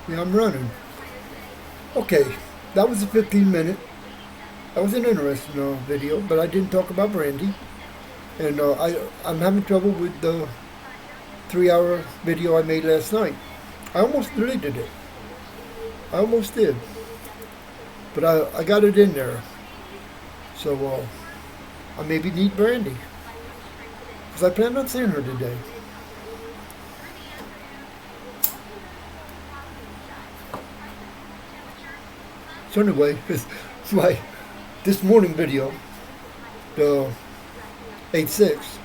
Yeah, I'm running. Okay, that was a 15-minute. That was an interesting video, but I didn't talk about Brandy. And I'm having trouble with the 3-hour video I made last night. I almost deleted it. I almost did. But I got it in there. So I maybe need Brandy. Because I plan on seeing her today. So anyway, my this morning video, the 8-6,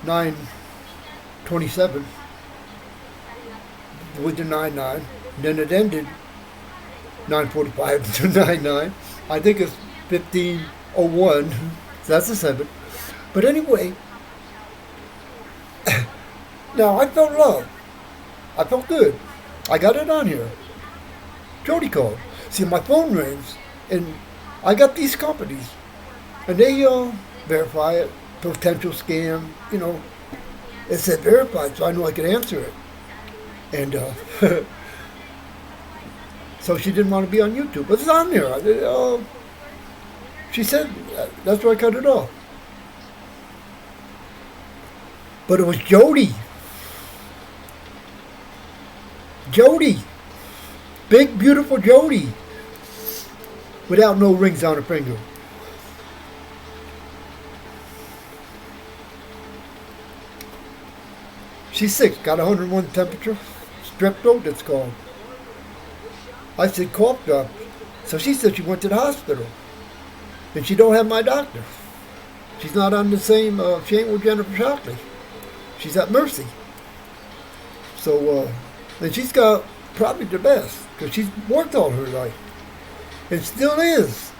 9:27 with the 9-9. Then it ended 9:45 to 9-9. I think it's 15:01. So that's a 7. But anyway, now I felt love. I felt good. I got it on here. Jody called. See, my phone rings, and I got these companies, and they verify it, potential scam, It said verified, so I knew I could answer it. And so she didn't want to be on YouTube, but it's on there. She said, that's why I cut it off. But it was Jody. Jody. Big, beautiful Jody. Without no rings on her finger. She's sick, got 101 temperature. Strep throat, it's called. I said cough drop. So she said she went to the hospital. And she don't have my doctor. She's not on the same, she ain't with Jennifer Shockley. She's at Mercy. So, and she's got probably the best. Because she's worked all her life. And still is.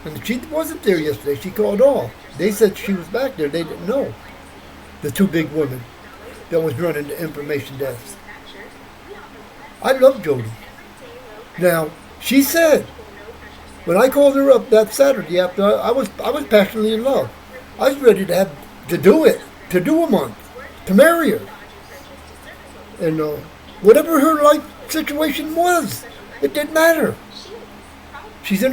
And she wasn't there yesterday. She called off. They said she was back there. They didn't know. The two big women that was running the information desk. I love Jody. Now, she said, when I called her up that Saturday after I was passionately in love. I was ready to do it, to do a month, to marry her. And whatever her life situation was, it didn't matter. She's in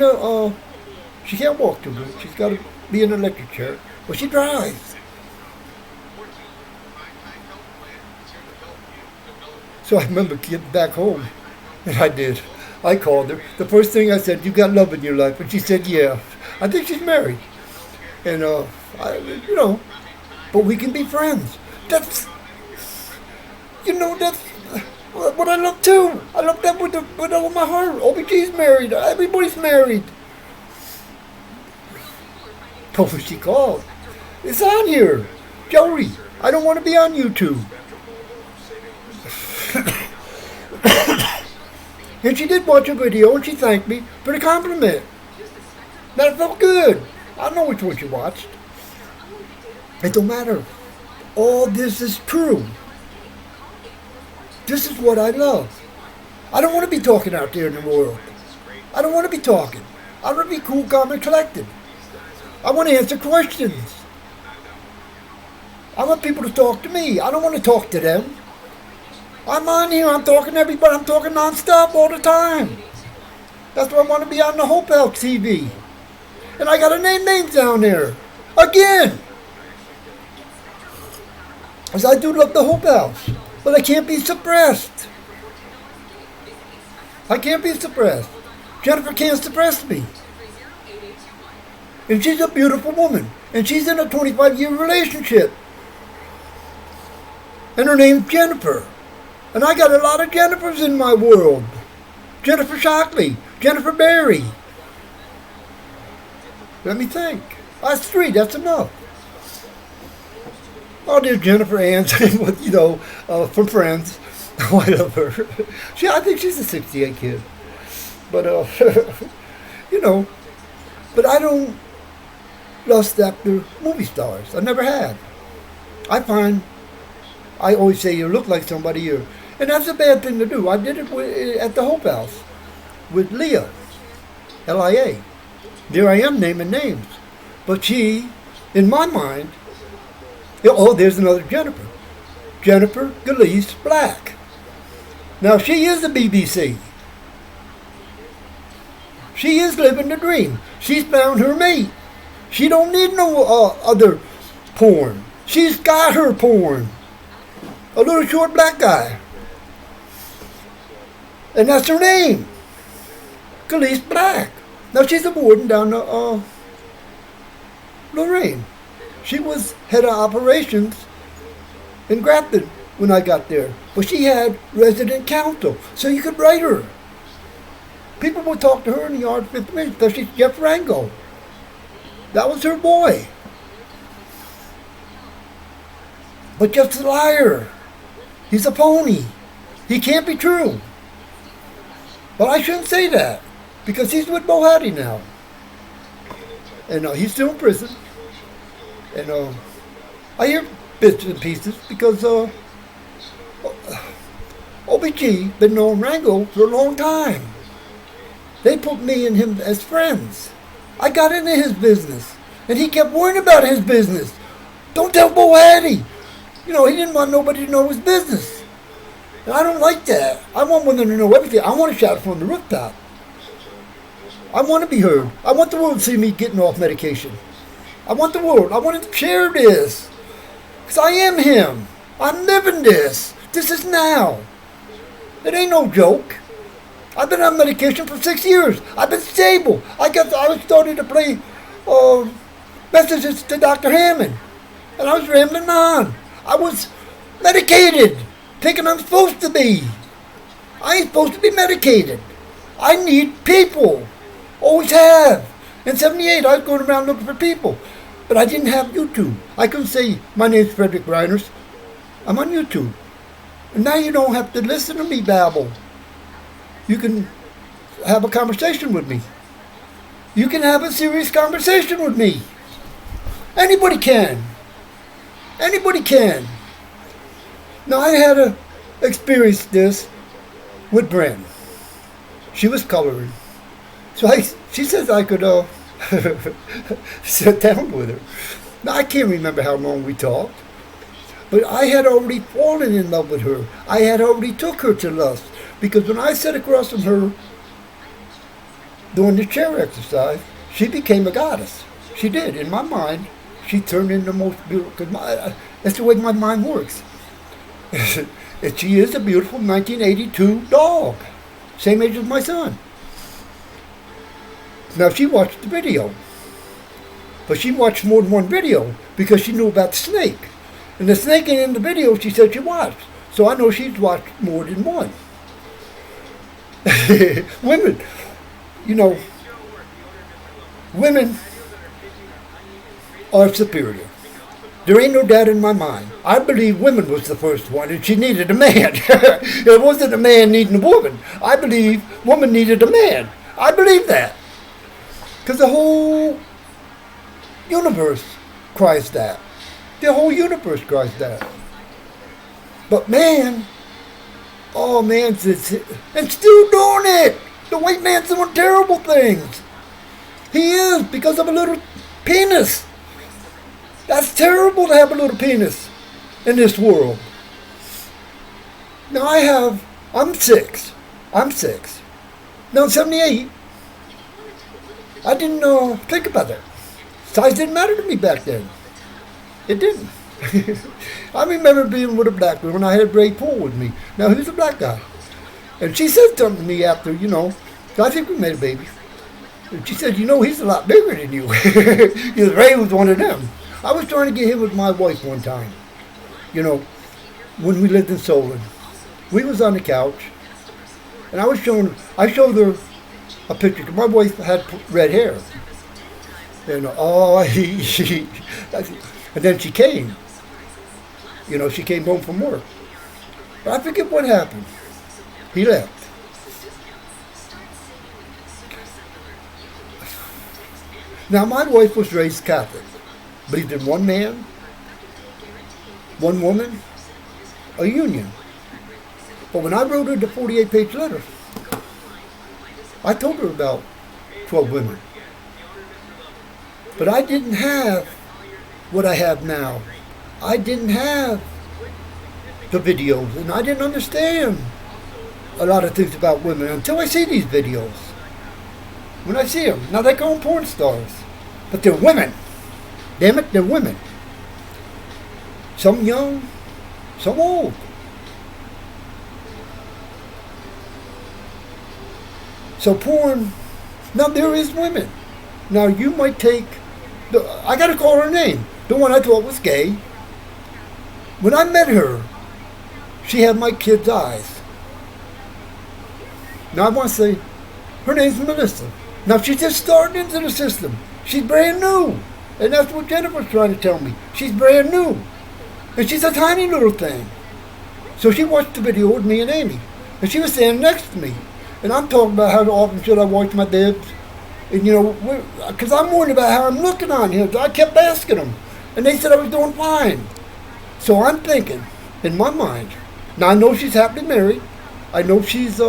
she can't walk too good. She's got to be in an electric chair, but she drives. So I remember getting back home, and I did. I called her. The first thing I said, you got love in your life? And she said, yeah. I think she's married. And, but we can be friends. That's what I love too. I love that with all my heart. OBG's married. Everybody's married. But when she called, it's on here. Jody, I don't want to be on YouTube. And she did watch a video and she thanked me for the compliment. That felt good. I don't know which one she watched. It don't matter. All this is true. This is what I love. I don't want to be talking out there in the world. I don't want to be talking. I want to be cool, calm, and collected. I want to answer questions. I want people to talk to me. I don't want to talk to them. I'm on here. I'm talking to everybody. I'm talking nonstop all the time. That's why I want to be on the Hope House TV. And I got to name names down there. Again. Because I do love the Hope House. But I can't be suppressed. I can't be suppressed. Jennifer can't suppress me. And she's a beautiful woman. And she's in a 25-year relationship. And her name's Jennifer. And I got a lot of Jennifers in my world. Jennifer Shockley. Jennifer Berry. Let me think. That's 3. That's enough. Oh, there's Jennifer Ann, from Friends. I love her. I think she's a 68 kid. But, but I don't lust after movie stars. I never had. I always say you look like somebody, and that's a bad thing to do. I did it at the Hope House with Leah, Lia. There I am naming names. But she, in my mind, there's another Jennifer. Jennifer Gillies Black. Now she is the BBC. She is living the dream. She's found her mate. She don't need no other porn. She's got her porn. A little short black guy. And that's her name. Khalees Black. Now she's a warden down to Lorraine. She was head of operations in Grafton when I got there. But she had resident counsel, so you could write her. People would talk to her in the yard 50 minutes, especially Jeff Rango. That was her boy. But Jeff's a liar. He's a phony. He can't be true. But I shouldn't say that, because he's with Bohatti now. And he's still in prison. And I hear bits and pieces because OBG been knowing Rango for a long time. They put me and him as friends. I got into his business, and he kept worrying about his business. Don't tell Bohatti. He didn't want nobody to know his business. And I don't like that. I want women to know everything. I want to shout from the rooftop. I want to be heard. I want the world to see me getting off medication. I want to share this. Because I am him. I'm living this. This is now. It ain't no joke. I've been on medication for 6 years. I've been stable. I was starting to play messages to Dr. Hammond. And I was rambling on. I was medicated, thinking I'm supposed to be. I ain't supposed to be medicated. I need people. Always have. In 78, I was going around looking for people. But I didn't have YouTube. I couldn't say, my name's Frederick Reiners. I'm on YouTube. And now you don't have to listen to me babble. You can have a conversation with me. You can have a serious conversation with me. Anybody can. Anybody can. Now I had to experience this with Bren. She was coloring. So she says I could sit down with her. Now I can't remember how long we talked. But I had already fallen in love with her. I had already took her to lust. Because when I sat across from her doing the chair exercise, she became a goddess. She did. In my mind, she turned into the most beautiful. That's the way my mind works. And she is a beautiful 1982 dog. Same age as my son. Now she watched the video. But she watched more than one video because she knew about the snake. And the snake in the video she said she watched. So I know she's watched more than one. Women, women are superior. There ain't no doubt in my mind. I believe women was the first one, and she needed a man. It wasn't a man needing a woman. I believe woman needed a man. I believe that. Because the whole universe cries that. The whole universe cries that. But man, oh man, and still doing it. The white man's doing terrible things. He is, because of a little penis. That's terrible to have a little penis in this world. Now I'm 6. Now in 78, I didn't think about that. Size didn't matter to me back then. It didn't. I remember being with a black girl when I had Ray Poole with me. Now he was a black guy. And she said something to me after, I think we made a baby. And she said, he's a lot bigger than you. Because Ray was one of them. I was trying to get him with my wife one time. When we lived in Solon. We was on the couch. And I showed her a picture. My wife had red hair. And and then she came. She came home from work. But I forget what happened. He left. Now, my wife was raised Catholic. Believed in one man, one woman, a union. But when I wrote her the 48-page letter, I told her about 12 women. But I didn't have what I have now. I didn't have the videos, and I didn't understand a lot of things about women until I see these videos. When I see them, now they call them porn stars, but they're women. Damn it, they're women. Some young, some old. So porn, now there is women. Now you might take, I gotta call her name, the one I thought was gay. When I met her, she had my kid's eyes. Now I want to say, her name's Melissa. Now she's just starting into the system. She's brand new. And that's what Jennifer's trying to tell me. She's brand new. And she's a tiny little thing. So she watched the video with me and Amy. And she was standing next to me. And I'm talking about how often should I wash my dibs. And you know, because I'm worried about how I'm looking on here. I kept asking them. And they said I was doing fine. So I'm thinking, in my mind, now I know she's happily married. I know she's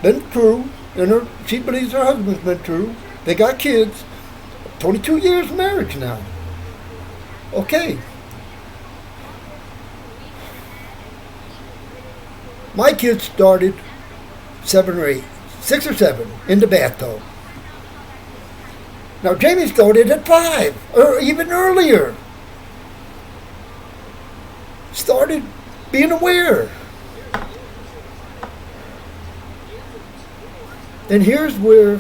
been true. And she believes her husband's been true. They got kids. 22 years marriage now. Okay. My kids started 7 or 8, 6 or 7 in the bathtub. Now Jamie started at 5 or even earlier. Started being aware. And here's where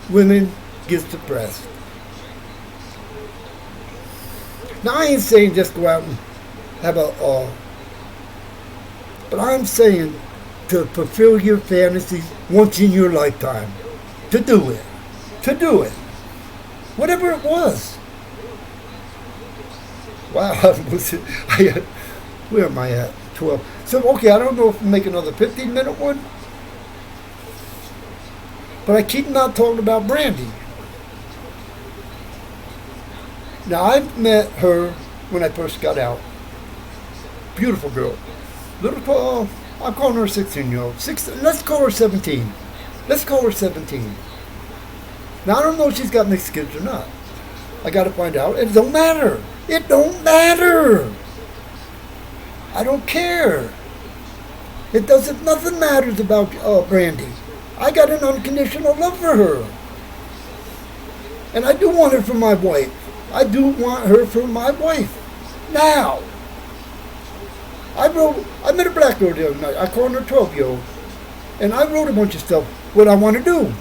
women get depressed. Now I ain't saying just go out and have but I'm saying to fulfill your fantasies once in your lifetime. To do it. Whatever it was. Wow, where am I at? 12. So, okay, I don't know if I make another 15-minute one. But I keep not talking about Brandy. Now, I met her when I first got out. Beautiful girl. Little, I'm calling her a 16-year-old. Let's call her 17. Now, I don't know if she's got mixed kids or not. I got to find out. It don't matter. I don't care. Nothing matters about Brandy. I got an unconditional love for her. And I do want her for my wife. Now, I met a black girl the other night. I called her a 12-year-old. And I wrote a bunch of stuff, what I want to do.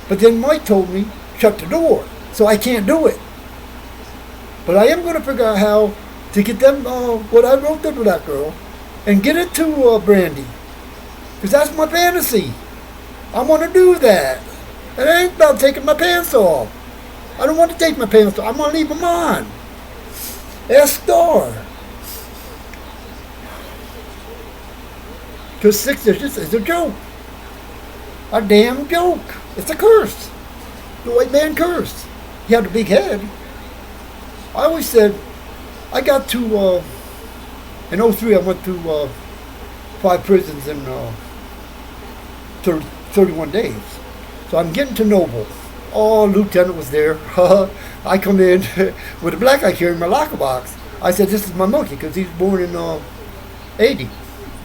But then Mike told me, shut the door. So I can't do it. But I am going to figure out how to get them, what I wrote to the black girl, and get it to Brandy. Because that's my fantasy. I want to do that. And it ain't about taking my pants off. I don't want to take my pants off. I want to leave them on. Ask Star. Because 6 dishes is a joke. A damn joke. It's a curse. The white man curse. He had a big head. I always said, I got to, in 03 I went to 5 prisons in 31 days. So I'm getting to Noble. Oh, Lieutenant was there. I come in with a black guy carrying my locker box. I said, this is my monkey, because he's born in 80.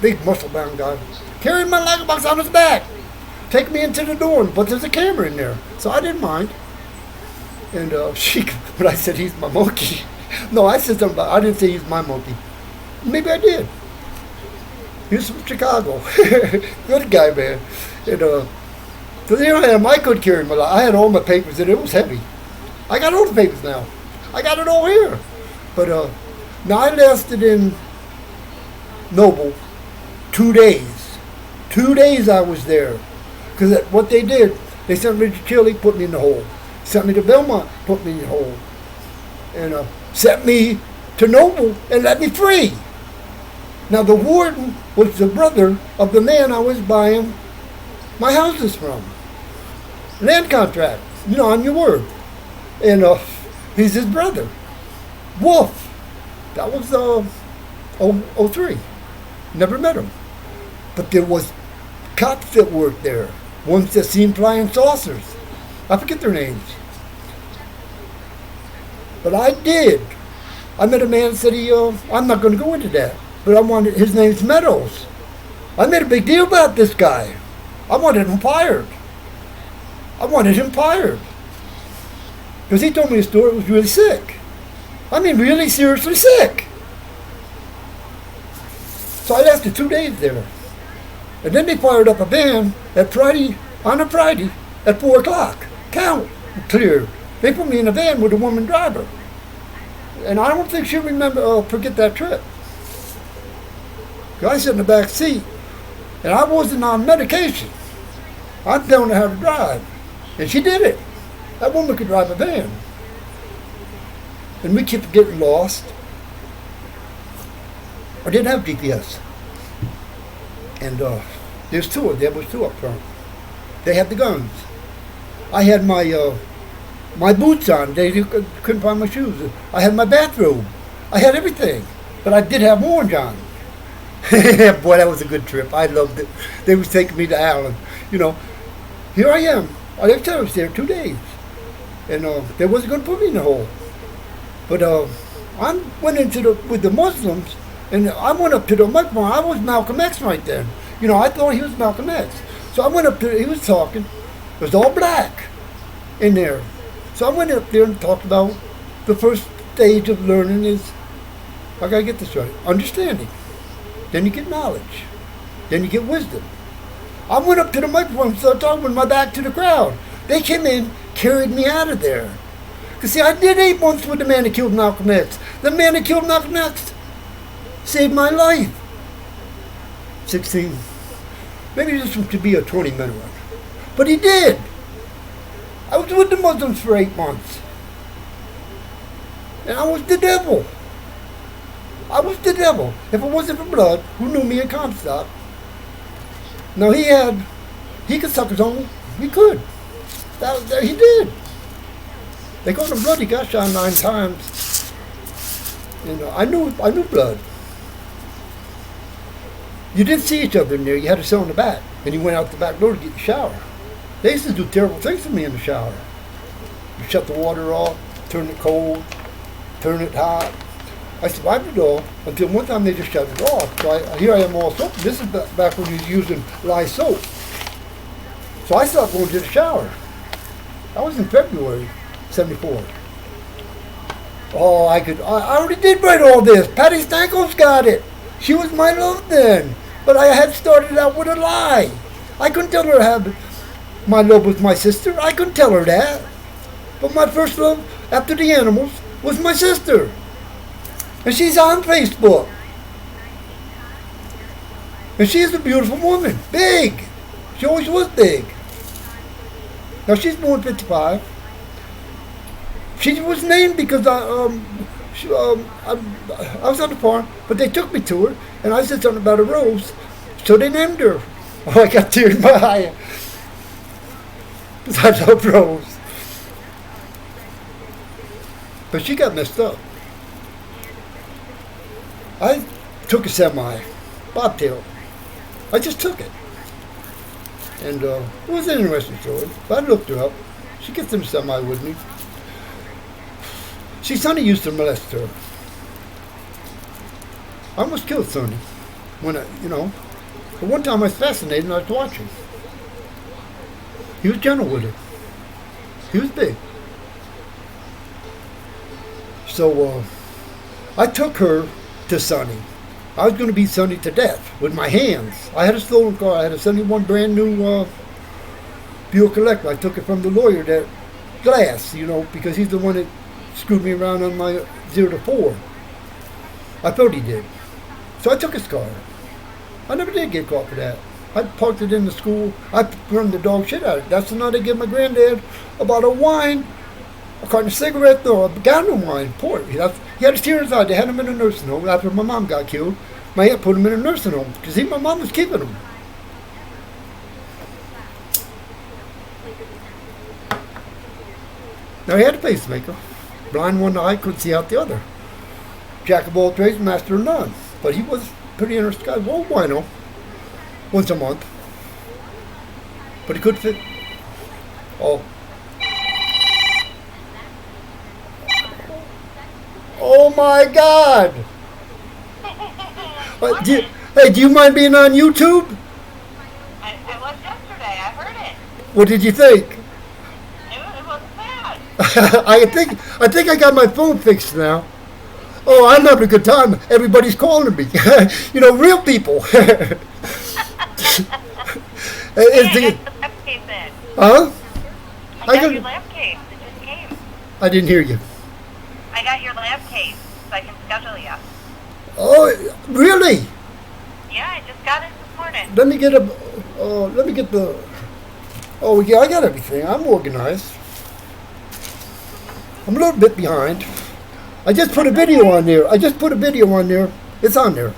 Big muscle-bound guy. Carrying my locker box on his back. Take me into the dorm, but there's a camera in there. So I didn't mind. And but I said, he's my monkey. No, I said something about, I didn't say he's my monkey. Maybe I did. He's from Chicago. Good guy, man. And so here I am. I could carry my life. I had all my papers and it was heavy. I got all the papers now. I got it all here. But now I lasted in Noble 2 days. 2 days I was there. Because what they did, they sent me to Chile, put me in the hole. Sent me to Belmont, put me in the hole. And sent me to Noble and let me free. Now the warden was the brother of the man I was buying my houses from. Land contract, on your word. And he's his brother. Wolf. That was 03. Never met him. But there was cops that worked there. Ones that seen flying saucers. I forget their names. But I did. I met a man that said I'm not going to go into that. But his name's Meadows. I made a big deal about this guy. I wanted him fired. I wanted him fired. Because he told me his story was really sick. I mean, really seriously sick. So I lasted 2 days there. And then they fired up a van on a Friday at 4 o'clock. Count, clear. They put me in a van with a woman driver. And I don't think she'll forget that trip. 'Cause I sat in the back seat, and I wasn't on medication. I'm telling her how to drive. And she did it. That woman could drive a van. And we kept getting lost. I didn't have GPS. And there was two up front. They had the guns. I had my boots on. They couldn't find my shoes. I had my bathrobe. I had everything. But I did have orange on. Boy, that was a good trip. I loved it. They was taking me to Allen. You know, here I am. I was there 2 days. And they wasn't going to put me in the hole. But I went with the Muslims, and I went up to the microphone. I was Malcolm X right then. You know, I thought he was Malcolm X. So I went up to, he was talking. It was all black in there. So I went up there and talked about the first stage of learning is, I gotta get this right, understanding. Then you get knowledge. Then you get wisdom. I went up to the microphone and started talking with my back to the crowd. They came in, carried me out of there. Because see, I did 8 months with the man that killed Malcolm X. The man that killed Malcolm X saved my life. 16. Maybe this should be a 20-minute one. But he did. I was with the Muslims for 8 months. And I was the devil. I was the devil. If it wasn't for blood, who knew me at Comstock? No, he could suck his own. He could. He did. They called him blood. He got shot 9 times. And I knew blood. You didn't see each other in there. You had to sit on the back. And he went out the back door to get the shower. They used to do terrible things to me in the shower. You shut the water off, turn it cold, turn it hot. I survived it all until one time they just shut it off. So here I am all soap. This is back when you was using lye soap. So I stopped going to the shower. That was in February, 74. Oh, I already did write all this. Patty Stanko's got it. She was my love then. But I had started out with a lie. I couldn't tell her my love was my sister. I couldn't tell her that. But my first love after the animals was my sister. And she's on Facebook. And she's a beautiful woman. Big. She always was big. Now she's born 55. She was named because I was on the farm, but they took me to her, and I said something about a rose, so they named her. Oh, I got tears in my eye. Because I love Rose. But she got messed up. I took a semi, bobtail. I just took it. And it was an interesting story. But I looked her up. She gets in the semi with me. See, Sonny used to molest her. I almost killed Sonny. But one time I was fascinated and I was watching. He was gentle with her. He was big. So I took her to Sonny. I was going to beat Sonny to death with my hands. I had a stolen car. I had a 71 brand new Buick Electra. I took it from the lawyer, that Glass, because he's the one that screwed me around on my 0 to 4. I thought he did. So I took his car. I never did get caught for that. I parked it in the school. I run the dog shit out of it. That's the night I gave my granddad a bottle of wine, a carton of cigarettes, or a gallon of wine, port. He had his tears in his eye. They had him in a nursing home after my mom got killed. My aunt put him in a nursing home because my mom was keeping him. Now he had a pacemaker. Blind one eye, couldn't see out the other. Jack of all trades, master of none. But he was pretty interesting guy. Well, bueno. Once a month. But he could fit. Oh. Oh my God! Hey, do you mind being on YouTube? I was yesterday. I heard it. What did you think? It wasn't bad. I think I got my phone fixed now. Oh, I'm having a good time. Everybody's calling me. You know, real people. Hey, Is I the, got your lab case in. huh? I I got your got, lab case. It just came. I didn't hear you. I got your lab case, so I can schedule you. Oh, really? Yeah, I just got it this morning. Let me get a. Let me get the. Oh yeah, I got everything. I'm organized. I'm a little bit behind. I just put a video on there. It's on there.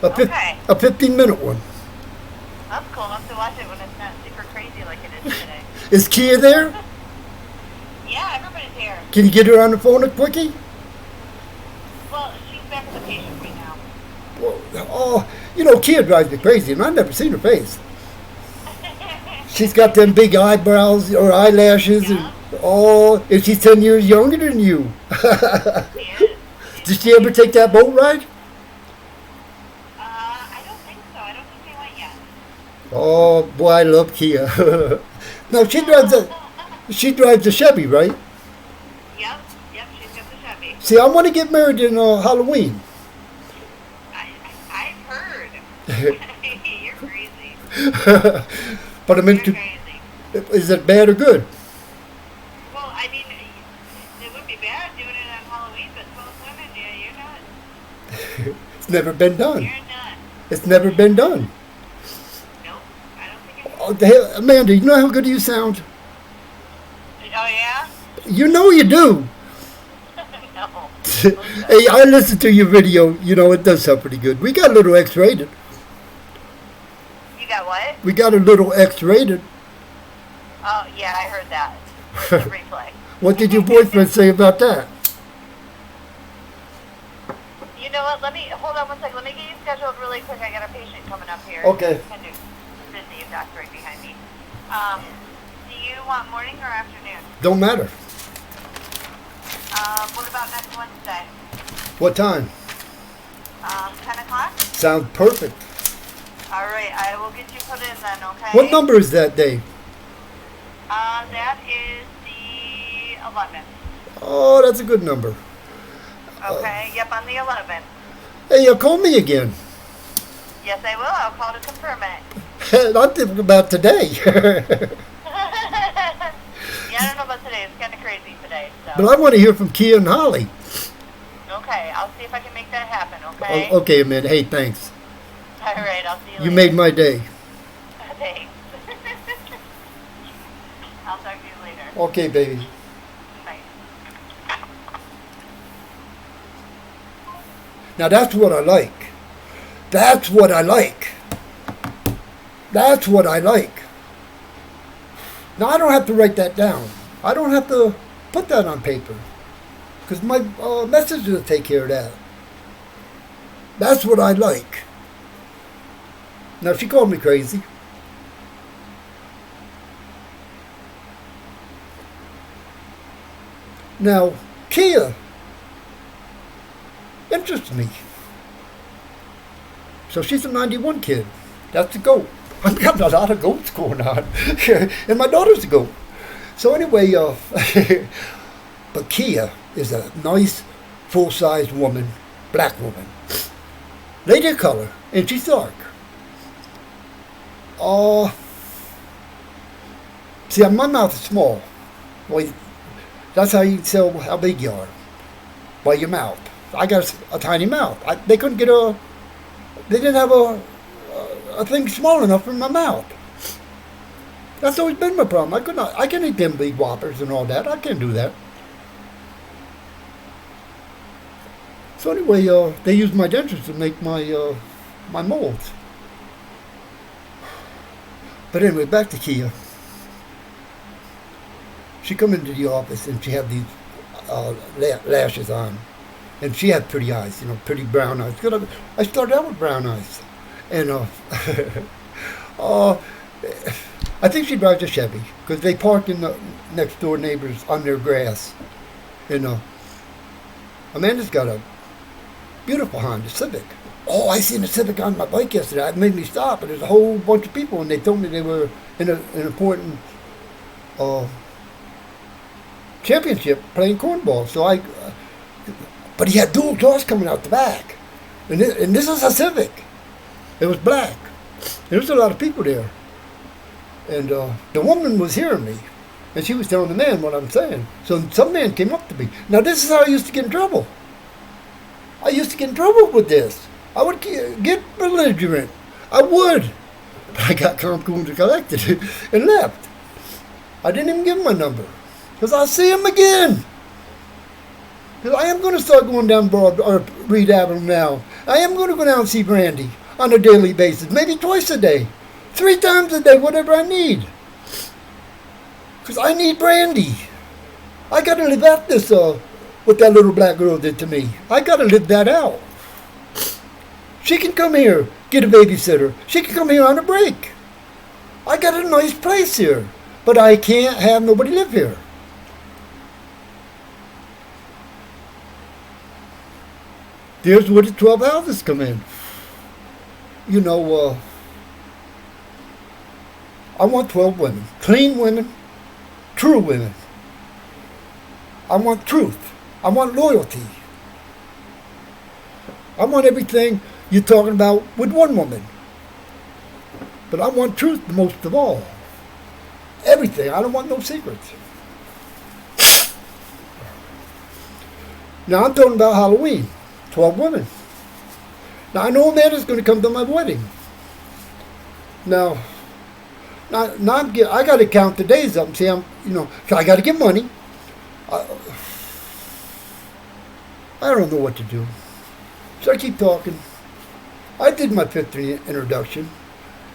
Okay. A 15-minute one. That's cool. I'll have to watch it when it's not super crazy like it is today. Is Kia there? Yeah, everybody's here. Can you get her on the phone a quickie? Well, she's back at the patient right now. Well, oh, you know, Kia drives me crazy, and I've never seen her face. She's got them big eyebrows or eyelashes, Yeah. and and she's 10 years younger than you. She is. Did she ever take that boat ride? I don't think so. I don't think they went yet. Oh boy, I love Kia. No, she drives a Chevy, right? Yep, she's got the Chevy. See, I want to get married in Halloween. I've heard. You're crazy. But I You're mean, crazy. is it bad or good? Well, I mean, it would be bad doing it on Halloween, but most women, yeah, you're not. It's never been done. You're not. It's never been done. Nope, I don't think it is. Oh, the hell, Amanda, you know how good you sound? Oh, yeah? You know you do. No. Hey, I listened to your video. You know, it does sound pretty good. We got a little X-rated. You got what? We got a little X-rated. Oh, yeah, I heard that. Where's the replay? What did your boyfriend say about that? You know what? Hold on one second. Let me get you scheduled really quick. I got a patient coming up here. Okay. Kind of busy, a doctor right behind me. Do you want morning or afternoon? Don't matter. What about next Wednesday? What time? 10 o'clock? Sounds perfect. All right, I will get you put in then, okay? What number is that, Dave? That is the 11th. Oh, that's a good number. Okay, yep, on the 11th. Hey, call me again. Yes, I will. I'll call to confirm it. I'm thinking about today. Yeah, I don't know about today. It's kind of crazy today, so. But I want to hear from Kia and Holly. Okay, I'll see if I can make that happen, okay? Okay, Amanda. Hey, thanks. All right, I'll see you later. You made my day. Thanks. I'll talk to you later. Okay, baby. Bye. Now that's what I like. That's what I like. That's what I like. Now I don't have to write that down. I don't have to put that on paper. Because my message will take care of that. That's what I like. Now she called me crazy. Now, Kia interests me. So she's a 91 kid. That's the goat. I've got a lot of goats going on. And my daughter's a goat. So anyway, but Kia is a nice, full-sized woman, black woman. Lady of color, and she's dark. See, my mouth is small. Well, that's how you can tell how big you are. By your mouth. I got a tiny mouth. They couldn't get they didn't have a thing small enough for my mouth. That's always been my problem. I can eat them big whoppers and all that. I can't do that. So anyway, they use my dentures to make my my molds. But anyway, back to Kia. She come into the office and she had these lashes on. And she had pretty eyes, pretty brown eyes. I started out with brown eyes. And I think she drives a Chevy because they parked in the next door neighbors on their grass. And Amanda's got a beautiful Honda Civic. Oh, I seen a Civic on my bike yesterday. It made me stop, and there's a whole bunch of people, and they told me they were in an important uh, championship playing cornball. But he had dual doors coming out the back, and this is a Civic. It was black. There was a lot of people there, and the woman was hearing me, and she was telling the man what I'm saying. So some man came up to me. Now this is how I used to get in trouble. I used to get in trouble with this. I would get belligerent. I would. But I got calm, cool, and collected and left. I didn't even give him my number. Because I'll see him again. Because I am going to start going down Reed Avenue now. I am going to go down and see Brandy on a daily basis. Maybe twice a day. 3 times a day, whatever I need. Because I need Brandy. I got to live out this, what that little black girl did to me. I got to live that out. She can come here, get a babysitter. She can come here on a break. I got a nice place here, but I can't have nobody live here. There's where the 12 houses come in. You know, I want 12 women, clean women, true women. I want truth. I want loyalty. I want everything you're talking about with one woman. But I want truth the most of all. Everything. I don't want no secrets. Now I'm talking about Halloween. 12 women. Now I know Amanda's going to come to my wedding. Now I got to count the days up and see, so I got to get money. I don't know what to do. So I keep talking. I did my 5th introduction.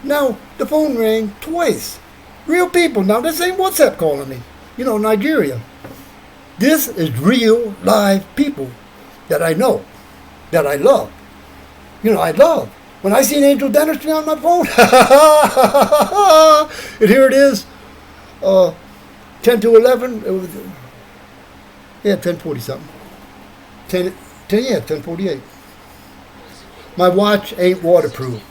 Now the phone rang twice. Real people. Now this ain't WhatsApp calling me. Nigeria. This is real live people that I know, that I love. I love. When I seen Angel Dentistry on my phone, and here it is, 10 to 11. It was, 10:40 something. 10:48. My watch ain't waterproof.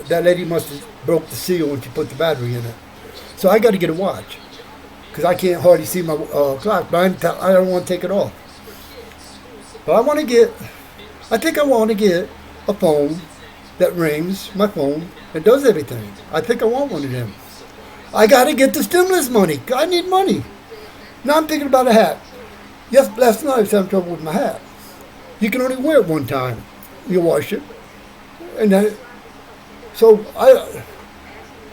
That lady must have broke the seal when she put the battery in it. So I got to get a watch because I can't hardly see my clock. But I don't want to take it off. But I think I want to get a phone that rings my phone and does everything. I think I want one of them. I got to get the stimulus money. I need money. Now I'm thinking about a hat. Yes, last night I was having trouble with my hat. You can only wear it one time. You wash it. And then, so I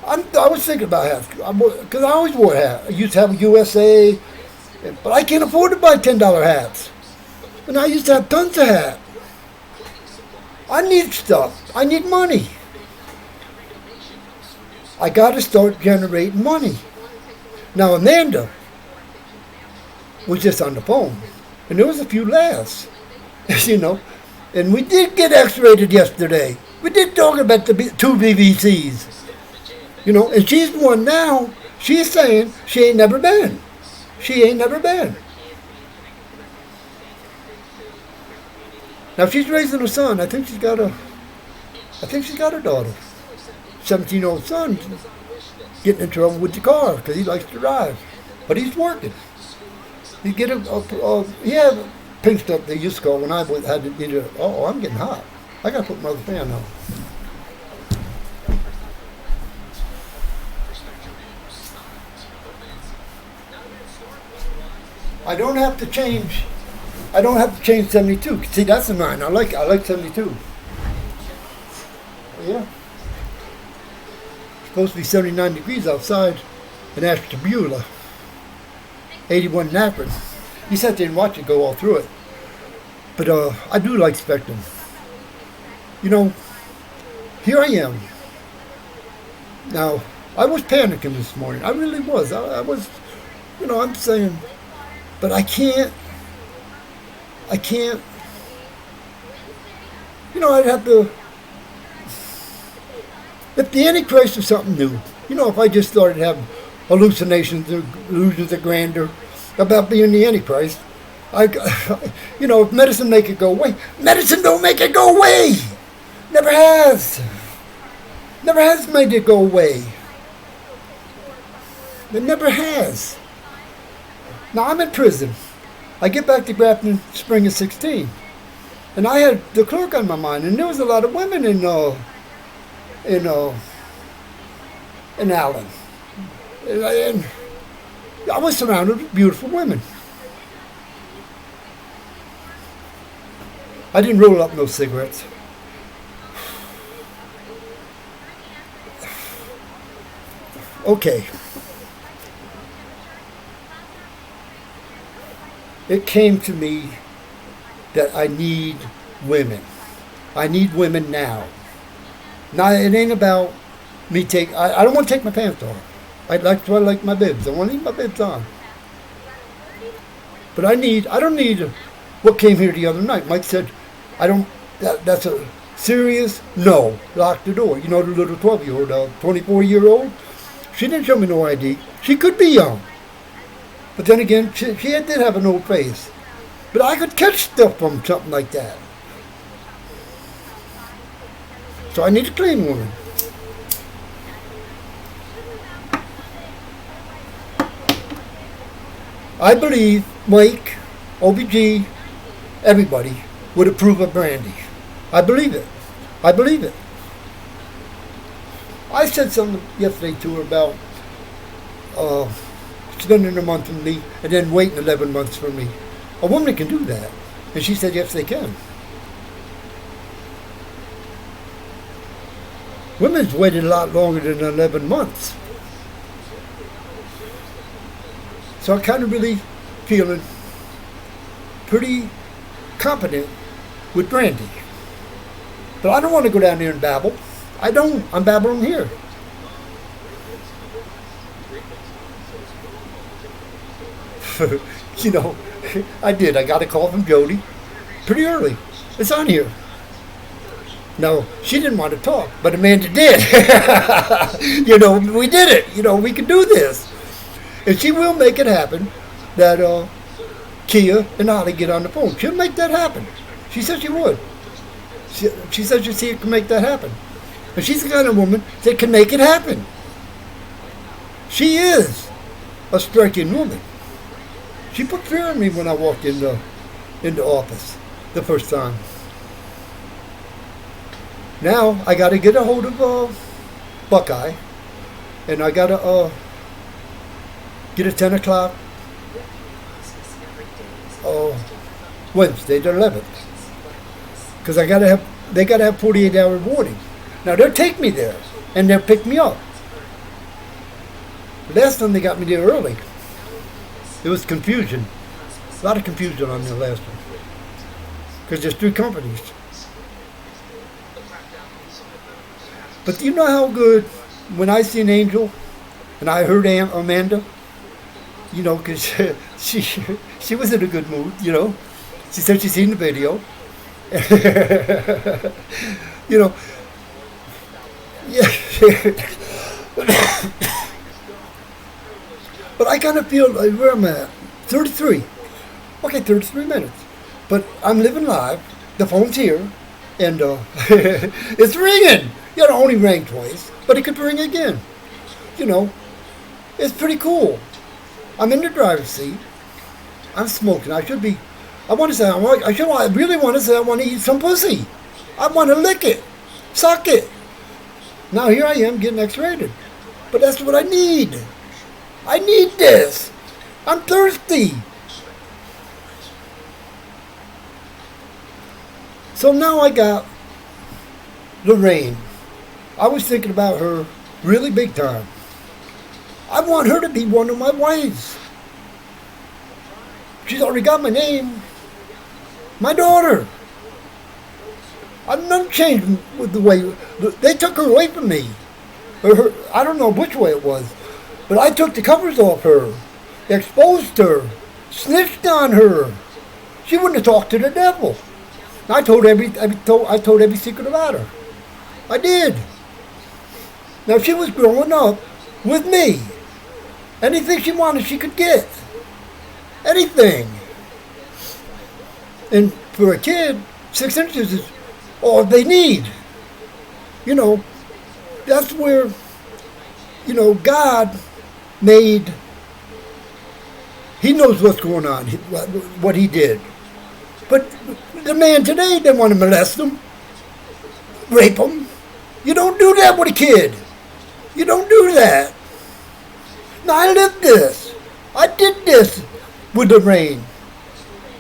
was thinking about hats because I always wore a hat. I used to have a USA, but I can't afford to buy $10 hats. And I used to have tons of hats. I need stuff. I need money. I got to start generating money. Now Amanda was just on the phone, and there was a few laughs, and we did get X-rated yesterday. We did talk about the 2 BVCs, and she's the one now. She's saying she ain't never been. She ain't never been. Now she's raising a son. I think she's got a daughter. 17-year-old son getting in trouble with the car because he likes to drive, but he's working. He get he had pink stuff they used to call when I had to get it. Oh, I'm getting hot. I got to put my other fan on. I don't have to change 72. See, that's a 9. I like 72. Yeah. It's supposed to be 79 degrees outside in Ashtabula. 81 in Akron. You sat there and watch it go all through it. But I do like Spectrum. Here I am. Now, I was panicking this morning. I really was. I was, I'm saying, but I can't, I'd have to, if the Antichrist was something new, if I just started having hallucinations, illusions of grandeur about being the Antichrist, if medicine make it go away, medicine don't make it go away. Never has. Never has made it go away. It never has. Now I'm in prison. I get back to Grafton spring of 16. And I had the clerk on my mind, and there was a lot of women in Allen. And I was surrounded with beautiful women. I didn't roll up no cigarettes. Okay. It came to me that I need women. I need women now. Now, it ain't about me I don't want to take my pants off. I like my bibs. I want to leave my bibs on. But I don't need what came here the other night. Mike said, that's a serious no. Lock the door. You know, the little 12-year-old, 24-year-old? She didn't show me no ID. She could be young. But then again, she did have an old face. But I could catch stuff from something like that. So I need a clean woman. I believe Mike, OBG, everybody would approve of Brandy. I believe it. I believe it. I said something yesterday to her about spending a month with me and then waiting 11 months for me. A woman can do that. And she said, yes, they can. Women's waited a lot longer than 11 months. So I'm kind of really feeling pretty competent with Brandy. But I don't want to go down there and babble. I don't. I'm babbling here. You know, I did. I got a call from Jody pretty early. It's on here. No, she didn't want to talk, but Amanda did. You know, we did it. You know, we can do this. And she will make it happen that Kia and Holly get on the phone. She'll make that happen. She said she would. She said she can make that happen. And she's the kind of woman that can make it happen. She is a striking woman. She put fear in me when I walked in the office the first time. Now I got to get a hold of Buckeye, and I got to get a 10 o'clock Wednesday the 11th, because they got to have 48-hour warning. Now they'll take me there and they'll pick me up. Last time they got me there early, it was confusion. A lot of confusion on the last one, because there's 3 companies. But do you know how good, when I see an angel, and I heard Amanda, you know, because she was in a good mood, you know. She said she's seen the video. You know, yeah. But I kind of feel like, where am I at? 33. Okay, 33 minutes. But I'm living live. The phone's here. And it's ringing. You know, it only rang twice, but it could ring again. You know, it's pretty cool. I'm in the driver's seat. I'm smoking. I should be. I want to say. I really want to say I want to eat some pussy. I want to lick it, suck it. Now here I am getting X-rated, but that's what I need. I need this. I'm thirsty. So now I got Lorraine. I was thinking about her really big time. I want her to be one of my wives. She's already got my name. My daughter. I'm not changing with the way they took her away from me. I don't know which way it was, but I took the covers off her, exposed her, snitched on her. She wouldn't have talked to the devil. I told every secret about her. I did. Now she was growing up with me. Anything she wanted, she could get. Anything. And for a kid, 6 inches is all they need. You know, that's where, God made, he knows what's going on, what he did. But the man today didn't want to molest them, rape them. You don't do that with a kid. You don't do that. Now, I lived this. I did this with Lorraine.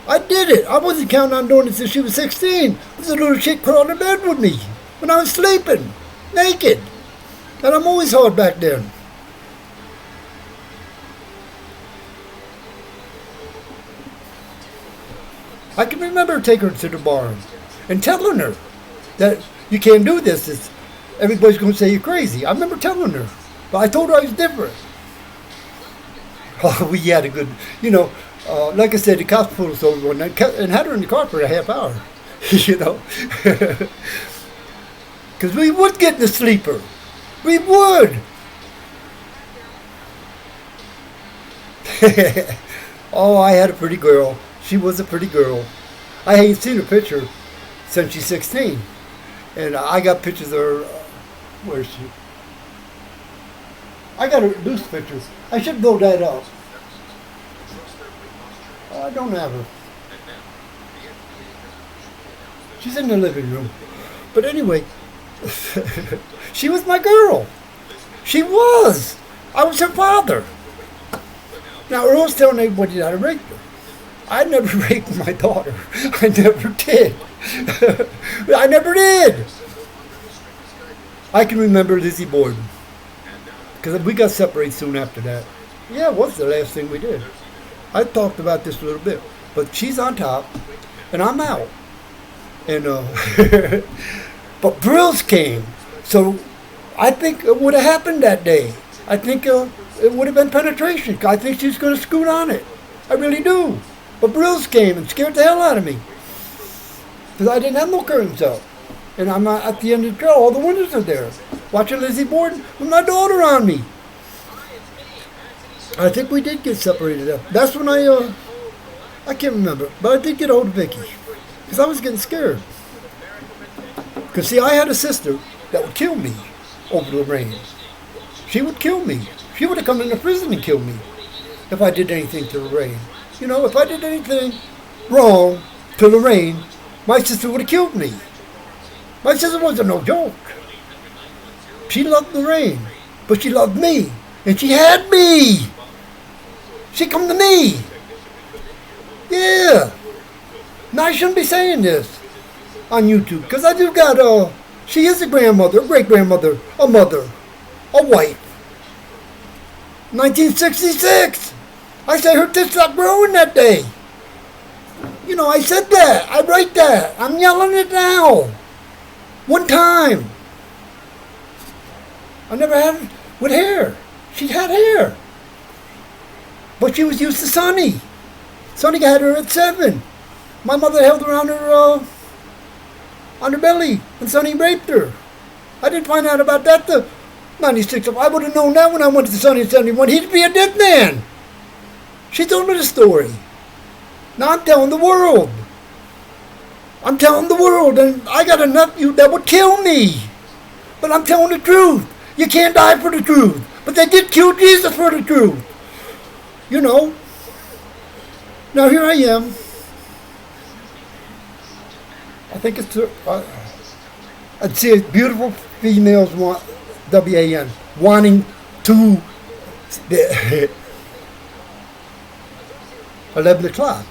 I did it. I wasn't counting on doing it since she was 16. This little chick crawled in bed with me when I was sleeping, naked. And I'm always hard back then. I can remember taking her to the barn and telling her that you can't do this. Everybody's going to say you're crazy. I remember telling her. But I told her I was different. Oh, we had a good, like I said, the cops pulled us over one night and had her in the car for a half hour, Because we would get in the sleeper. We would. Oh, I had a pretty girl. She was a pretty girl. I ain't seen her picture since she's 16. And I got pictures of her. Where is she? I got her loose pictures. I should blow that up. I don't have her. She's in the living room. But anyway, she was my girl. She was. I was her father. Now, Earl's telling everybody that I raped her. I never raped my daughter. I never did. I never did. I can remember Lizzie Borden. Because we got separated soon after that. Yeah, it was the last thing we did. I talked about this a little bit. But she's on top, and I'm out. And but Brills came. So I think it would have happened that day. I think it would have been penetration. I think she's going to scoot on it. I really do. But Brills came and scared the hell out of me. Because I didn't have no curtains up. And I'm at the end of the trail. All the windows are there. Watching Lizzie Borden with my daughter on me. I think we did get separated up. That's when I can't remember. But I did get hold of Vicky. Because I was getting scared. Because see, I had a sister that would kill me over Lorraine. She would kill me. She would have come into prison and killed me if I did anything to Lorraine. If I did anything wrong to Lorraine, my sister would have killed me. My sister wasn't no joke. She loved Lorraine, but she loved me, and she had me. She come to me. Yeah. Now I shouldn't be saying this on YouTube, because I do got, she is a grandmother, a great-grandmother, a mother, a wife. 1966. I say her tits stopped growing that day. I said that. I write that. I'm yelling it now. One time. I never had it with hair. She had hair. But she was used to Sonny. Sonny had her at 7. My mother held her on her belly, and Sonny raped her. I didn't find out about that till 96. If I would have known that when I went to Sonny in 71, he'd be a dead man. She told me the story. Now I'm telling the world. I'm telling the world, and I got a nephew that would kill me. But I'm telling the truth. You can't die for the truth. But they did kill Jesus for the truth. Now here I am. I think it's, I'd say beautiful females want, W-A-N, wanting to, 11 o'clock.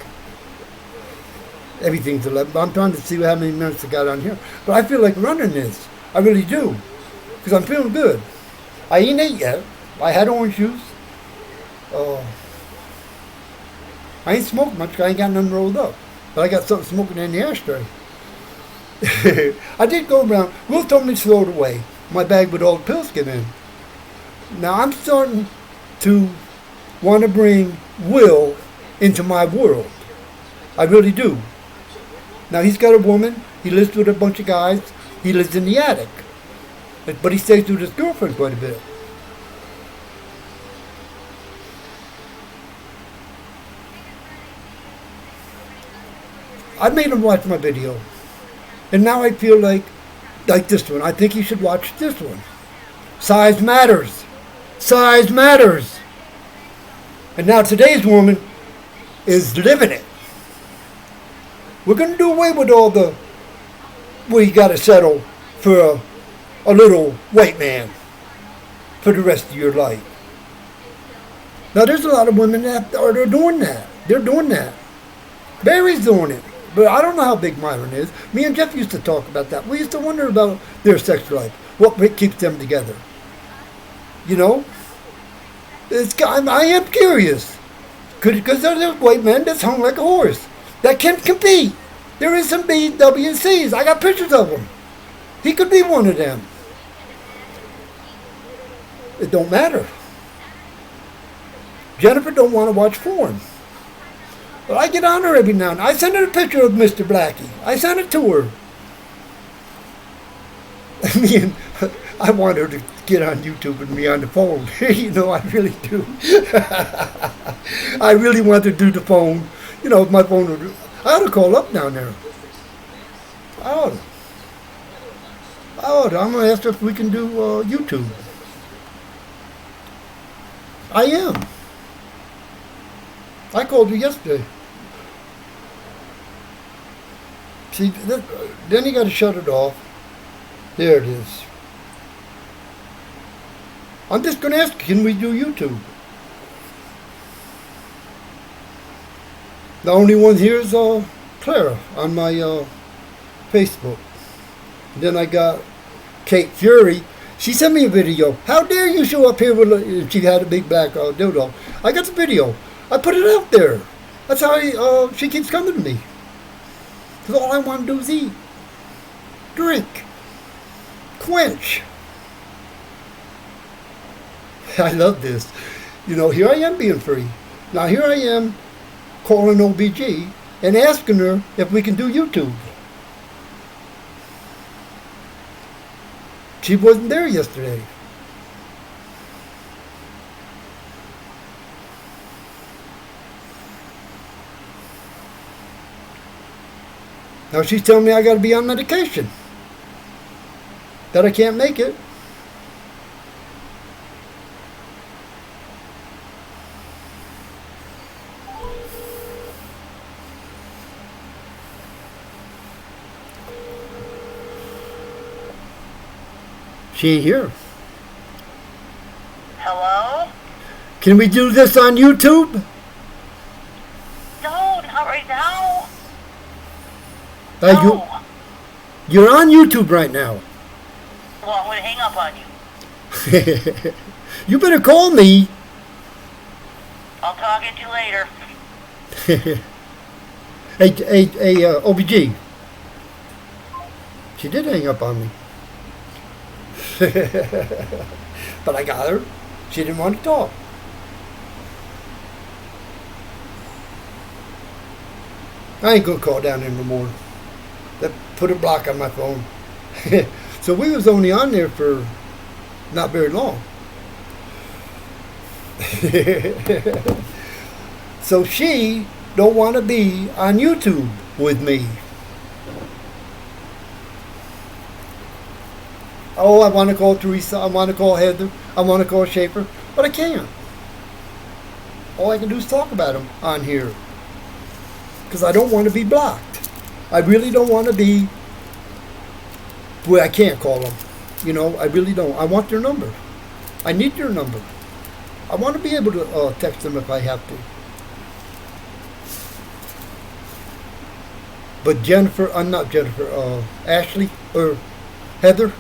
Everything's 11. I'm trying to see how many minutes I got on here. But I feel like running this. I really do. Because I'm feeling good. I ain't ate yet. I had orange juice. I ain't smoked much because I ain't got nothing rolled up. But I got something smoking in the ashtray. I did go around. Will told me to throw it away. My bag with all the pills get in. Now I'm starting to want to bring Will into my world. I really do. Now he's got a woman. He lives with a bunch of guys. He lives in the attic. But he stays with his girlfriend quite a bit. I made him watch my video. And now I feel like like this one. I think you should watch this one. Size matters. Size matters. And now today's woman is living it. We're going to do away with all the, we got to settle for a little white man for the rest of your life. Now there's a lot of women that are doing that. They're doing that. Barry's doing it. But I don't know how big Myron is. Me and Jeff used to talk about that. We used to wonder about their sex life. What keeps them together. You know? I am curious. Because there's white men that's hung like a horse. That can compete. There is some B, W, and C's. I got pictures of them. He could be one of them. It don't matter. Jennifer don't want to watch porn. But I get on her every now and then. I send her a picture of Mr. Blackie. I send it to her. I want her to get on YouTube with me on the phone. You know, I really do. I really want to do the phone. You know, my phone would... I ought to call up down there. I ought to. I'm going to ask her if we can do YouTube. I am. I called her yesterday. See, then you got to shut it off. There it is. I'm just going to ask, can we do YouTube? The only one here is Clara on my Facebook. And then I got Kate Fury. She sent me a video. How dare you show up here with she had a big black dildo. I got the video. I put it out there. That's how she keeps coming to me. Because all I want to do is eat, drink, quench. I love this. You know, here I am being free. Now here I am calling OBG and asking her if we can do YouTube. She wasn't there yesterday. Now she's telling me I got to be on medication. That I can't make it. She ain't here. Hello? Can we do this on YouTube? No, not right now. No. You're on YouTube right now. Well, I'm going to hang up on you. You better call me. I'll talk to you later. Hey, OBG. She did hang up on me. But I got her. She didn't want to talk. I ain't gonna call down there no more. That put a block on my phone. So we was only on there for not very long. So she don't want to be on YouTube with me. Oh, I want to call Teresa, I want to call Heather, I want to call Schaefer, but I can't. All I can do is talk about them on here. Because I don't want to be blocked. I really don't want to be where I can't call them. You know, I really don't. I want their number. I need their number. I want to be able to text them if I have to. But Jennifer, not Jennifer, Ashley, or Heather,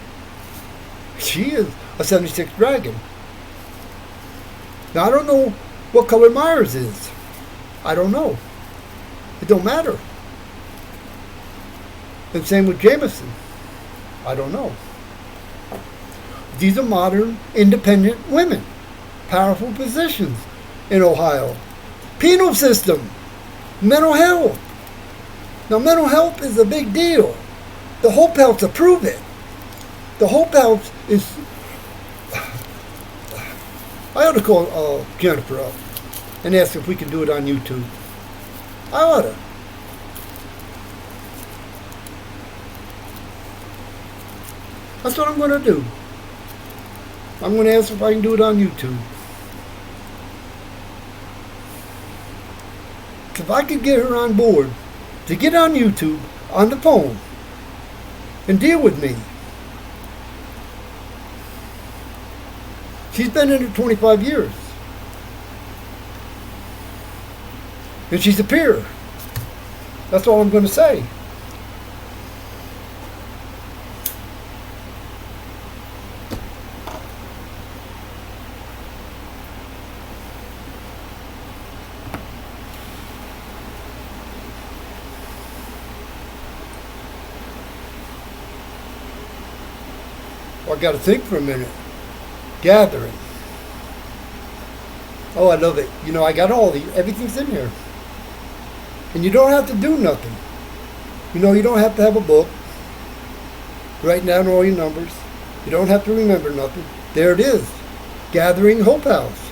she is a 76 Dragon. Now, I don't know what color Myers is. I don't know. It don't matter. And same with Jameson. I don't know. These are modern, independent women. Powerful positions in Ohio. Penal system. Mental health. Now, mental health is a big deal. The Hope House approve it. The Hope House is... I ought to call Jennifer up and ask if we can do it on YouTube. I ought to. That's what I'm going to do. I'm going to ask if I can do it on YouTube. If I could get her on board to get on YouTube on the phone and deal with me. She's been in it 25 years. And she's a peer. That's all I'm going to say. Well, I got to think for a minute. Gathering. Oh, I love it. You know, I got everything's in here. And you don't have to do nothing. You know, you don't have to have a book. Write down all your numbers. You don't have to remember nothing. There it is. Gathering Hope House.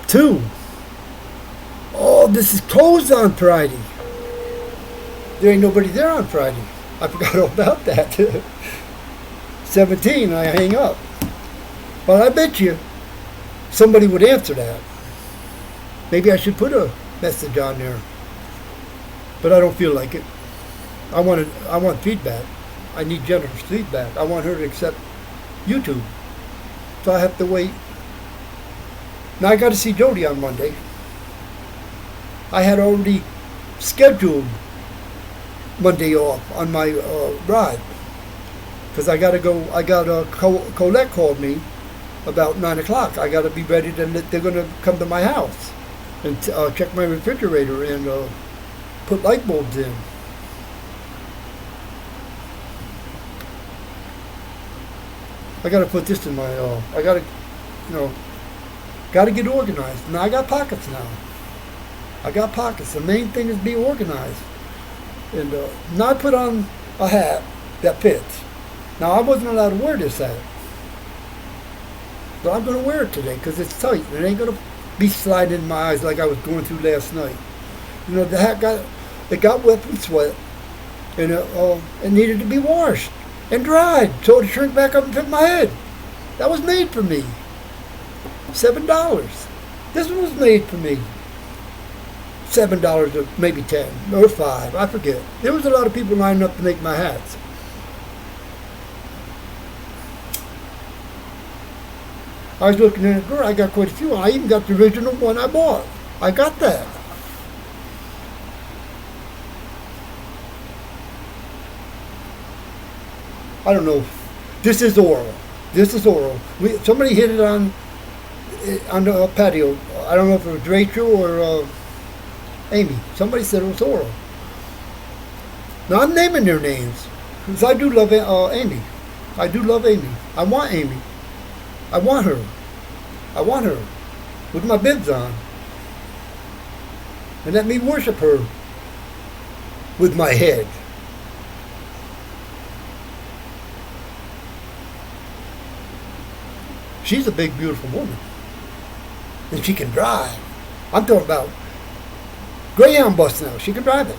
Two. Oh, this is closed on Friday. There ain't nobody there on Friday. I forgot all about that. 17, I hang up. But I bet you somebody would answer that. Maybe I should put a message on there. But I don't feel like it. I want feedback. I need Jennifer's feedback. I want her to accept YouTube. So I have to wait. Now I got to see Jody on Monday. I had already scheduled Monday off on my ride because I got to go. Colette called me about 9 o'clock. I got to be ready they're going to come to my house and check my refrigerator and put light bulbs in. I got to put this in my. I got to, got to get organized. Now I got pockets now. I got pockets. The main thing is be organized. And now I put on a hat that fits. Now I wasn't allowed to wear this hat. But I'm going to wear it today because it's tight. It ain't going to be sliding in my eyes like I was going through last night. You know, the hat got wet from sweat. And it needed to be washed and dried so it shrink back up and fit my head. That was made for me. $7. This one was made for me. $7 or maybe 10 or 5, I forget. There was a lot of people lining up to make my hats. I was looking in the drawer, I got quite a few. I even got the original one I bought. I got that. I don't know. This is oral. Somebody hit it on the patio. I don't know if it was Rachel or Amy. Somebody said it was oral. Now I'm naming their names because I do love Amy. I do love Amy. I want Amy. I want her. With my bibs on. And let me worship her with my head. She's a big, beautiful woman. And she can drive. I'm talking about Greyhound bus now. She can drive it.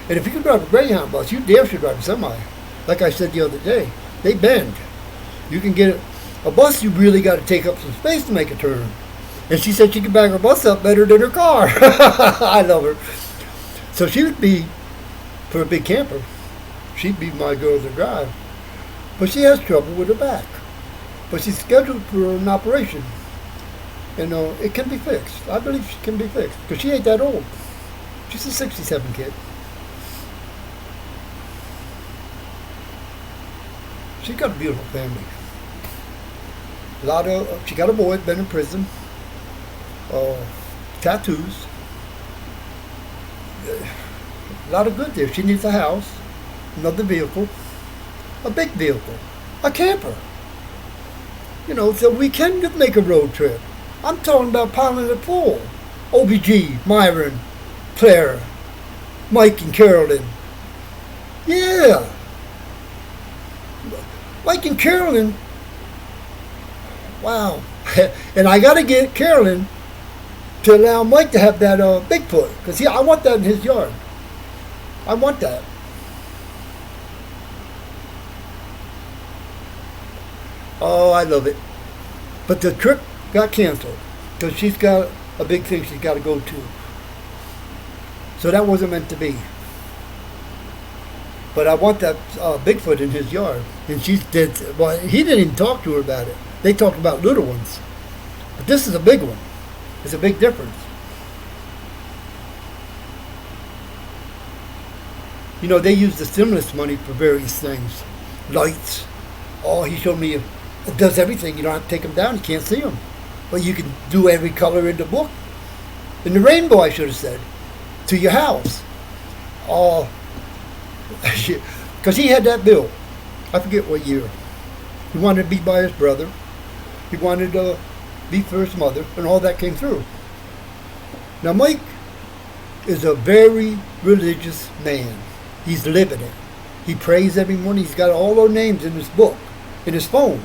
And if you can drive a Greyhound bus, you damn sure drive a semi. Like I said the other day, they bend. You can get a bus, you really got to take up some space to make a turn. And she said she could back her bus up better than her car. I love her. So she would be, for a big camper, she'd be my girl to drive. But she has trouble with her back. But she's scheduled for an operation. And it can be fixed. I believe she can be fixed. Because she ain't that old. She's a 67 kid. She's got a beautiful family. She got a boy, been in prison. Tattoos. A lot of good there. She needs a house, another vehicle, a big vehicle, a camper. So we can make a road trip. I'm talking about piling it full. OBG, Myron, Claire, Mike and Carolyn. Yeah. Mike and Carolyn. Wow. And I got to get Carolyn to allow Mike to have that Bigfoot. Because I want that in his yard. I want that. Oh, I love it. But the trip got canceled. Because she's got a big thing she's got to go to. So that wasn't meant to be. But I want that Bigfoot in his yard. And she's dead. Well, he didn't even talk to her about it. They talked about little ones. But this is a big one. It's a big difference. You know, they use the stimulus money for various things. Lights. Oh, he showed me it does everything. You don't have to take them down. You can't see them. But you can do every color in the book. In the rainbow, I should have said. To your house. Oh, because he had that bill. I forget what year. He wanted to be by his brother. He wanted to be for his mother. And all that came through. Now, Mike is a very religious man. He's living it. He prays every morning. He's got all our names in his book, in his phone,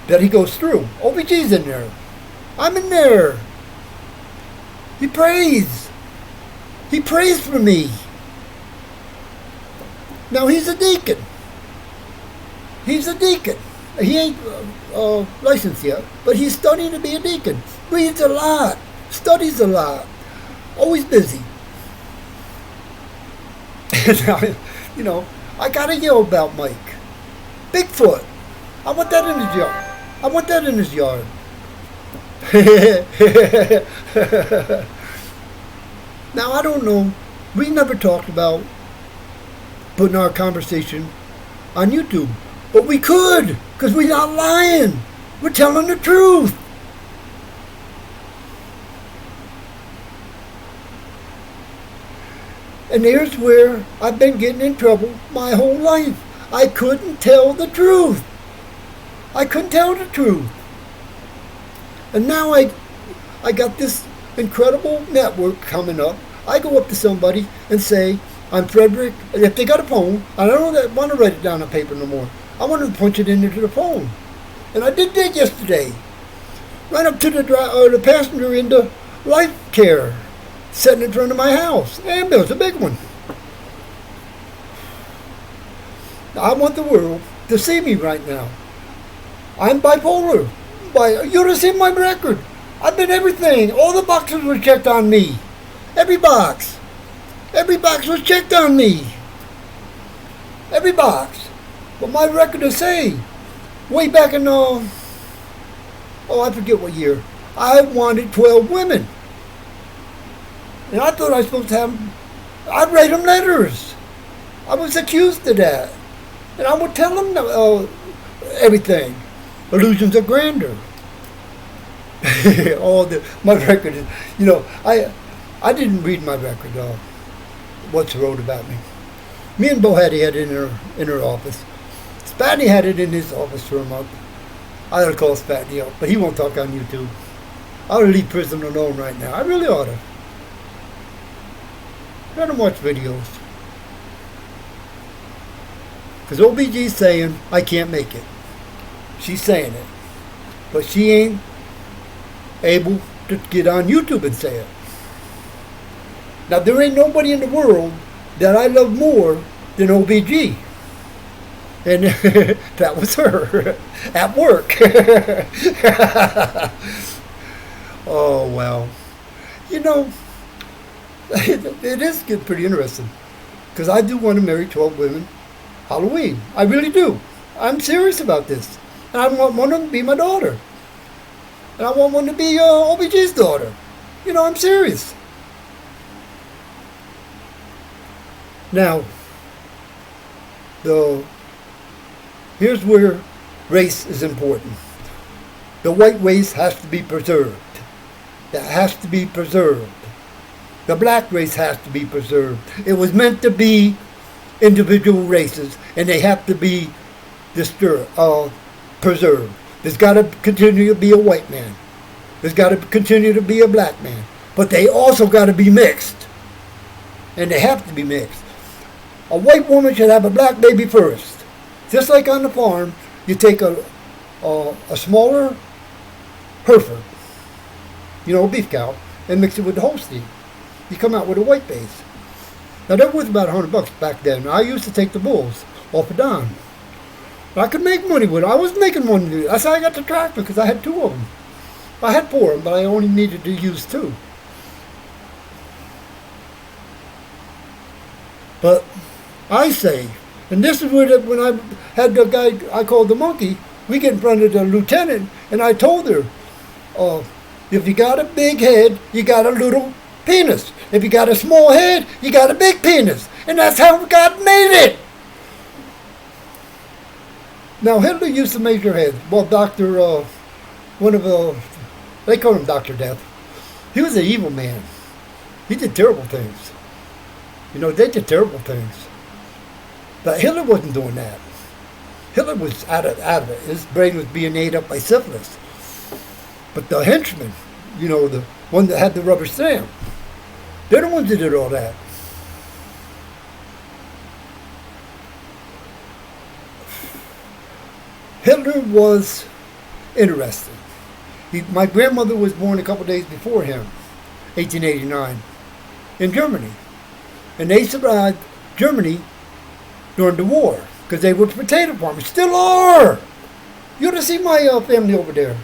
that he goes through. OBG's in there. I'm in there. He prays. He prays for me. Now, he's a deacon. He's a deacon. He ain't licensed yet, but he's studying to be a deacon. Reads a lot. Studies a lot. Always busy. And you know, I gotta yell about Mike. Bigfoot. I want that in his yard. I want that in his yard. Now, I don't know. We never talked about putting our conversation on YouTube. But we could, because we're not lying. We're telling the truth. And here's where I've been getting in trouble my whole life. I couldn't tell the truth. I couldn't tell the truth. And now I got this incredible network coming up. I go up to somebody and say, I'm Frederick. And if they got a phone, I don't want to write it down on paper no more. I want to punch it into the phone. And I did that yesterday. Right up to the passenger in the life care, sitting in front of my house. Ambulance, a big one. I want the world to see me right now. I'm bipolar. You would have seen my record. I've been everything. All the boxes were checked on me. Every box. Every box was checked on me. Every box. But my record is saying, way back in, I forget what year, I wanted 12 women. And I thought I was supposed to have, I'd write them letters. I was accused of that. And I would tell them everything. Illusions of grandeur. My record is, you know, I didn't read my record, what's wrote about me. Me and Bo Hattie had it in her office. Spatney had it in his office for a month. I ought to call Spatney up, but he won't talk on YouTube. I ought to leave prison alone right now. I really ought to. Let him watch videos. Because OBG's saying, I can't make it. She's saying it. But she ain't able to get on YouTube and say it. Now, there ain't nobody in the world that I love more than OBG. And that was her at work. Oh, well. You know, it is getting pretty interesting. Because I do want to marry 12 women Halloween. I really do. I'm serious about this. And I want one of them to be my daughter. And I want one to be OBG's daughter. You know, I'm serious. Now, here's where race is important. The white race has to be preserved. That has to be preserved. The black race has to be preserved. It was meant to be individual races, and they have to be preserved. There's got to continue to be a white man. There's got to continue to be a black man. But they also got to be mixed. and they have to be mixed. A white woman should have a black baby first. Just like on the farm, you take a smaller heifer, a beef cow, and mix it with the Holstein. You come out with a white base. Now that was about $100 back then. I used to take the bulls off of Don. I could make money with it. I was making money. That's how I got the tractor, because I had 2 of them. I had 4 of them, but I only needed to use 2. But I say, and this is when I had the guy I called the monkey, we get in front of the lieutenant, and I told her, if you got a big head, you got a little penis. If you got a small head, you got a big penis. And that's how God made it. Now, Hitler used to measure heads. Well, they call him Dr. Death. He was an evil man. He did terrible things. They did terrible things. But Hitler wasn't doing that. Hitler was out of it. His brain was being ate up by syphilis. But the henchmen, the one that had the rubber stamp, they're the ones that did all that. Hitler was interesting. My grandmother was born a couple days before him, 1889, in Germany. And they survived Germany during the war, because they were potato farmers. Still are! You ought to see my family over there.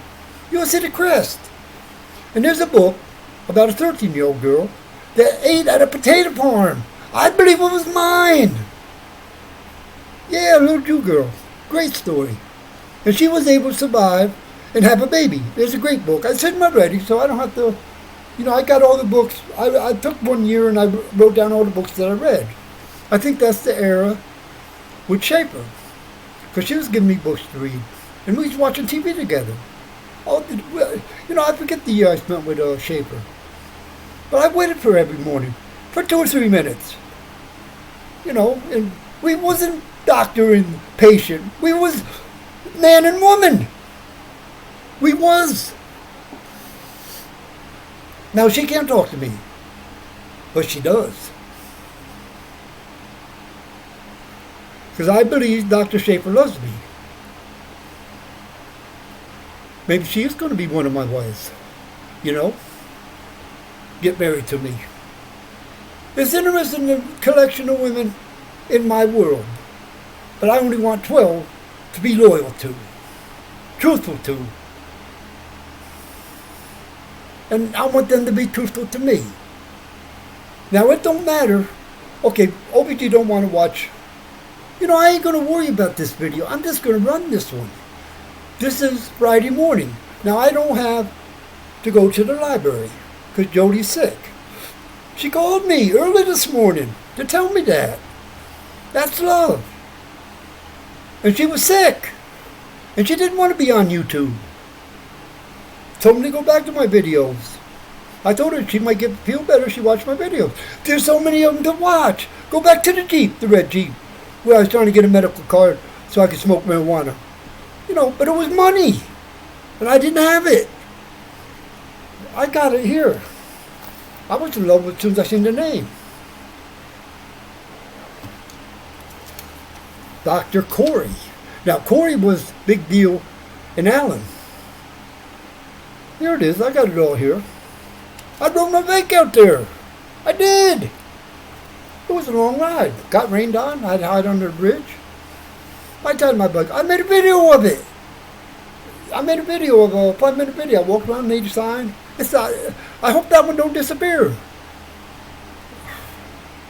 You ought to see the crest. And there's a book about a 13-year-old girl that ate at a potato farm. I believe it was mine. Yeah, a little Jew girl. Great story. And she was able to survive and have a baby. There's a great book. I sent them already, so I don't have to, I got all the books. I took 1 year and I wrote down all the books that I read. I think that's the era with Schaefer, because she was giving me books to read. And we was watching TV together. I forget the year I spent with Schaefer. But I waited for her every morning, for 2 or 3 minutes. And we wasn't doctor and patient. We was man and woman. We was. Now, she can't talk to me, but she does. Because I believe Dr. Schaefer loves me. Maybe she is going to be one of my wives. Get married to me. It's interesting, the collection of women in my world. But I only want 12 to be loyal to, truthful to. And I want them to be truthful to me. Now, it don't matter. Okay, OBG don't want to watch. I ain't going to worry about this video. I'm just going to run this one. This is Friday morning. Now, I don't have to go to the library because Jody's sick. She called me early this morning to tell me that. That's love. And she was sick. And she didn't want to be on YouTube. Told me to go back to my videos. I told her she might feel better if she watched my videos. There's so many of them to watch. Go back to the Jeep, the red Jeep, where I was trying to get a medical card so I could smoke marijuana. But it was money. And I didn't have it. I got it here. I was in love with it as soon as I seen the name. Dr. Corey. Now, Corey was big deal in Allen. Here it is. I got it all here. I drove my bike out there. I did. It was a long ride. Got rained on. I had to hide under the bridge. I tied my bike. I made a video of it. I made a video of a 5-minute video. I walked around the sign. I hope that one don't disappear.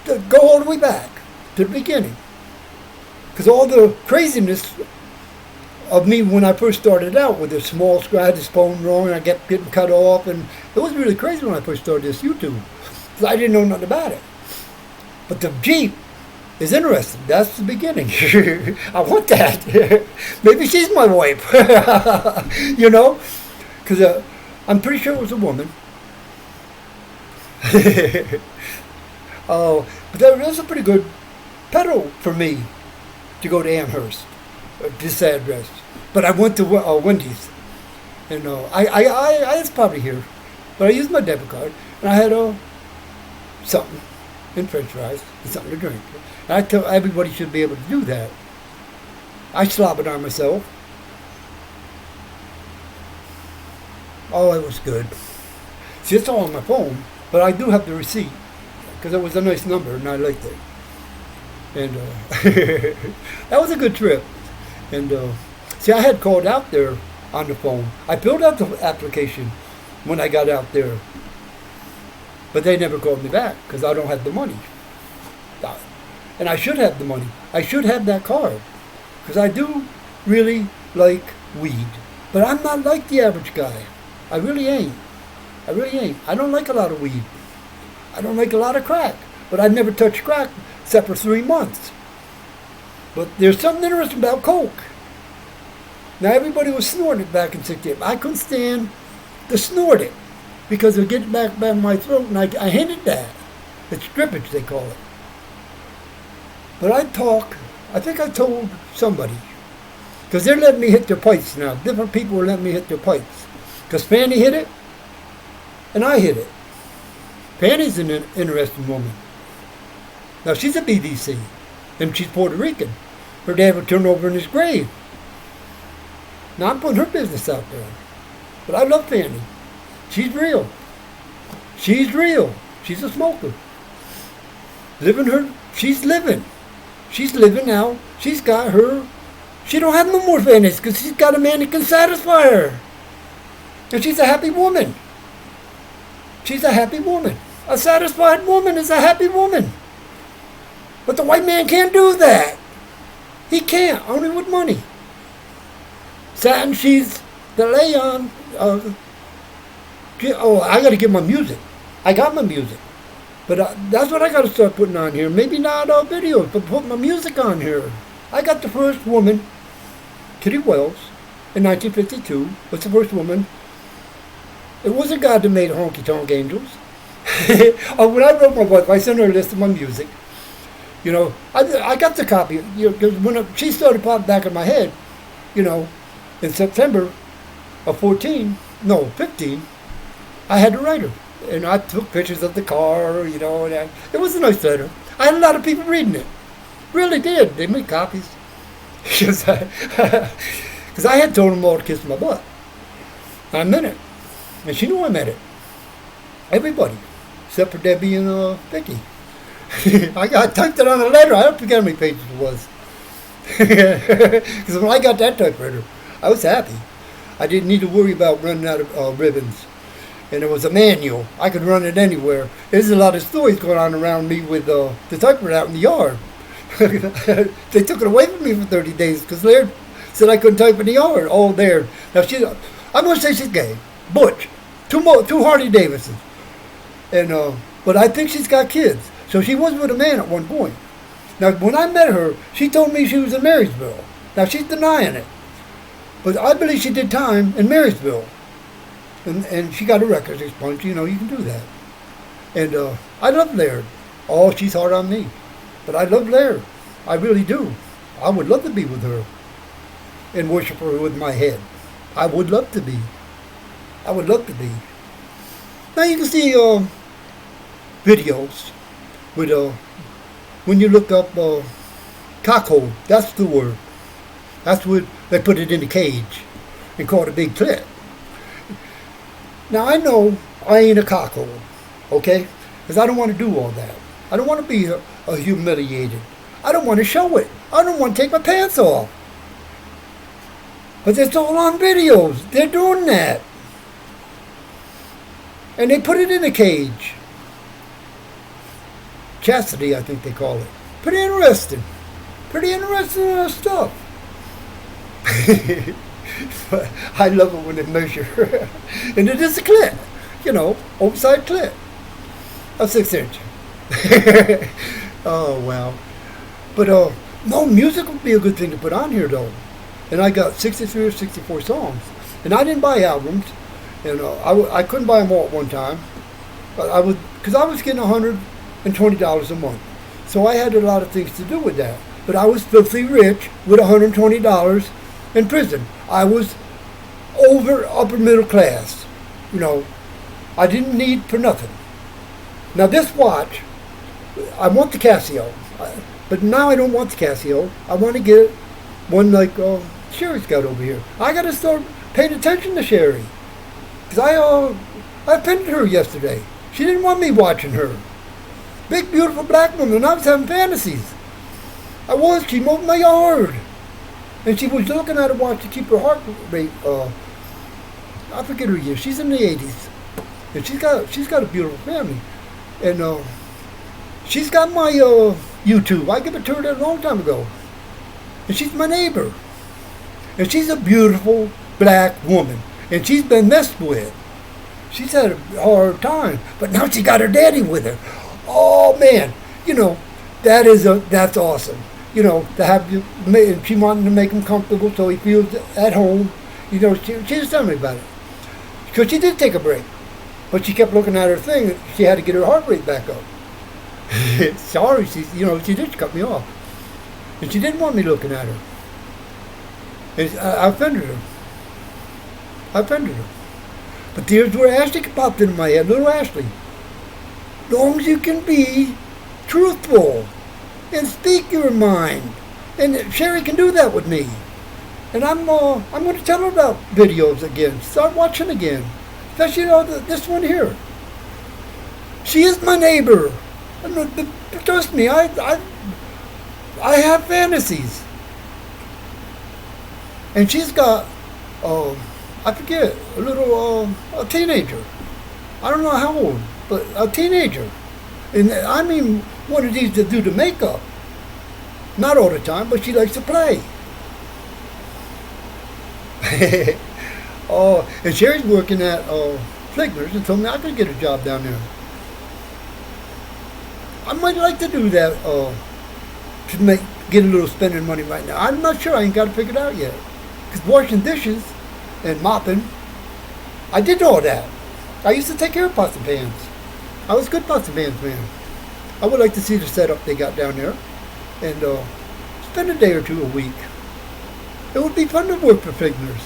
Go all the way back to the beginning. Because all the craziness of me when I first started out with a small scratch, this phone wrong, and I kept getting cut off, and it was really crazy when I first started this YouTube. Because I didn't know nothing about it. But the Jeep is interesting. That's the beginning. I want that. Maybe she's my wife. Because I'm pretty sure it was a woman. But that was a pretty good pedal for me to go to Amherst, this address. But I went to Wendy's, and it's probably here. But I used my debit card, and I had something. and French fries and something to drink. And I tell everybody should be able to do that. I slobbered on myself. Oh, it was good. See, it's all on my phone, but I do have the receipt because it was a nice number and I liked it. And that was a good trip. And see, I had called out there on the phone. I filled out the application when I got out there, but they never called me back because I don't have the money. And I should have the money. I should have that card because I do really like weed. But I'm not like the average guy. I really ain't. I really ain't. I don't like a lot of weed. I don't like a lot of crack. But I've never touched crack except for 3 months. But there's something interesting about coke. Now everybody was snorting it back in 68. I couldn't stand to snort it because it would get back in my throat, and I hated that. It's drippage, they call it. But I think I told somebody, because they're letting me hit their pipes now. Different people are letting me hit their pipes. Because Fanny hit it, and I hit it. Fanny's an interesting woman. Now she's a BDC, and she's Puerto Rican. Her dad would turn over in his grave. Now I'm putting her business out there. But I love Fanny. She's real. She's real. She's a smoker. She's living. She's living now. She's got her. She don't have no more Fannies because she's got a man that can satisfy her. And she's a happy woman. She's a happy woman. A satisfied woman is a happy woman. But the white man can't do that. He can't, only with money. Satin, she's the Leon. I got to get my music. I got my music. But that's what I got to start putting on here. Maybe not videos, but put my music on here. I got the first woman, Kitty Wells, in 1952, was the first woman. It wasn't God that made honky tonk angels. When I wrote my book, I sent her a list of my music. You know, I got the copy. Because when she started popping back in my head, you know, in September of 15, I had to write her. And I took pictures of the car, you know, and it was a nice letter. I had a lot of people reading it. Really did. They made copies. Because I had told them all to kiss my butt. I meant it. And she knew I meant it. Everybody. Except for Debbie and Vicky. I typed it on a letter. I don't forget how many pages it was. Because when I got that typewriter, I was happy. I didn't need to worry about running out of ribbons. And it was a manual. I could run it anywhere. There's a lot of stories going on around me with the typewriter out in the yard. They took it away from me for 30 days because Laird said I couldn't type in the yard. Oh, there. Now, I'm going to say she's gay. Butch. Two Harley Davidsons. And, but I think she's got kids. So she was with a man at one point. Now, when I met her, she told me she was in Marysville. Now, she's denying it. But I believe she did time in Marysville. And she got a records expunged. You know, you can do that. And I love Laird. Oh, she's hard on me. But I love Laird. I really do. I would love to be with her and worship her with my head. I would love to be. I would love to be. Now you can see videos with when you look up cockhold. That's the word. That's what they put it in the cage and call it a big clit. Now I know I ain't a cockhold, okay? Because I don't want to do all that. I don't want to be humiliated. I don't want to show it. I don't want to take my pants off. But it's all on videos. They're doing that. And they put it in a cage. Chastity, I think they call it. Pretty interesting. Pretty interesting stuff. But I love it when they measure. And it is a clit. You know, oversized clit. A 6-inch. Oh, wow. But, no, music would be a good thing to put on here, though. And I got 63 or 64 songs. And I didn't buy albums. And I couldn't buy them all at one time. But because I was getting $120 a month. So I had a lot of things to do with that. But I was filthy rich with $120 in prison. I was over upper middle class. You know, I didn't need for nothing. Now this watch I want the Casio, but now I don't want the Casio. I want to get one like Sherry's got over here. I got to start paying attention to Sherry, because I offended her yesterday. She didn't want me watching her. Big, beautiful black woman. I was having fantasies. She mowed my yard. And she was looking at a watch to keep her heart rate. I forget her year. She's in the 80s. And she's got a beautiful family. And she's got my YouTube. I gave it to her a long time ago. And she's my neighbor. And she's a beautiful black woman. And she's been messed with. She's had a hard time. But now she got her daddy with her. Oh, man. That's awesome. To have you, and she wanted to make him comfortable so he feels at home. She just told me about it. Because she did take a break. But she kept looking at her thing. She had to get her heart rate back up. Sorry, she did cut me off. And she didn't want me looking at her. And I offended her. But there's where Ashley popped into my head. Little Ashley. Long as you can be truthful and speak your mind. And Sherry can do that with me. And I'm going to tell her about videos again. Start watching again. Especially this one here. She is my neighbor. Trust me, I have fantasies. And she's got, I forget, a teenager. I don't know how old, but a teenager. And I mean, one of these that do the makeup. Not all the time, but she likes to play. And Sherry's working at Fligner's and told me I could get a job down there. I might like to do that to get a little spending money right now. I'm not sure. I ain't got it figured out yet. Because washing dishes and mopping, I did all that. I used to take care of pots and pans. I was a good pots and pans man. I would like to see the setup they got down there and spend a day or two a week. It would be fun to work for Figner's.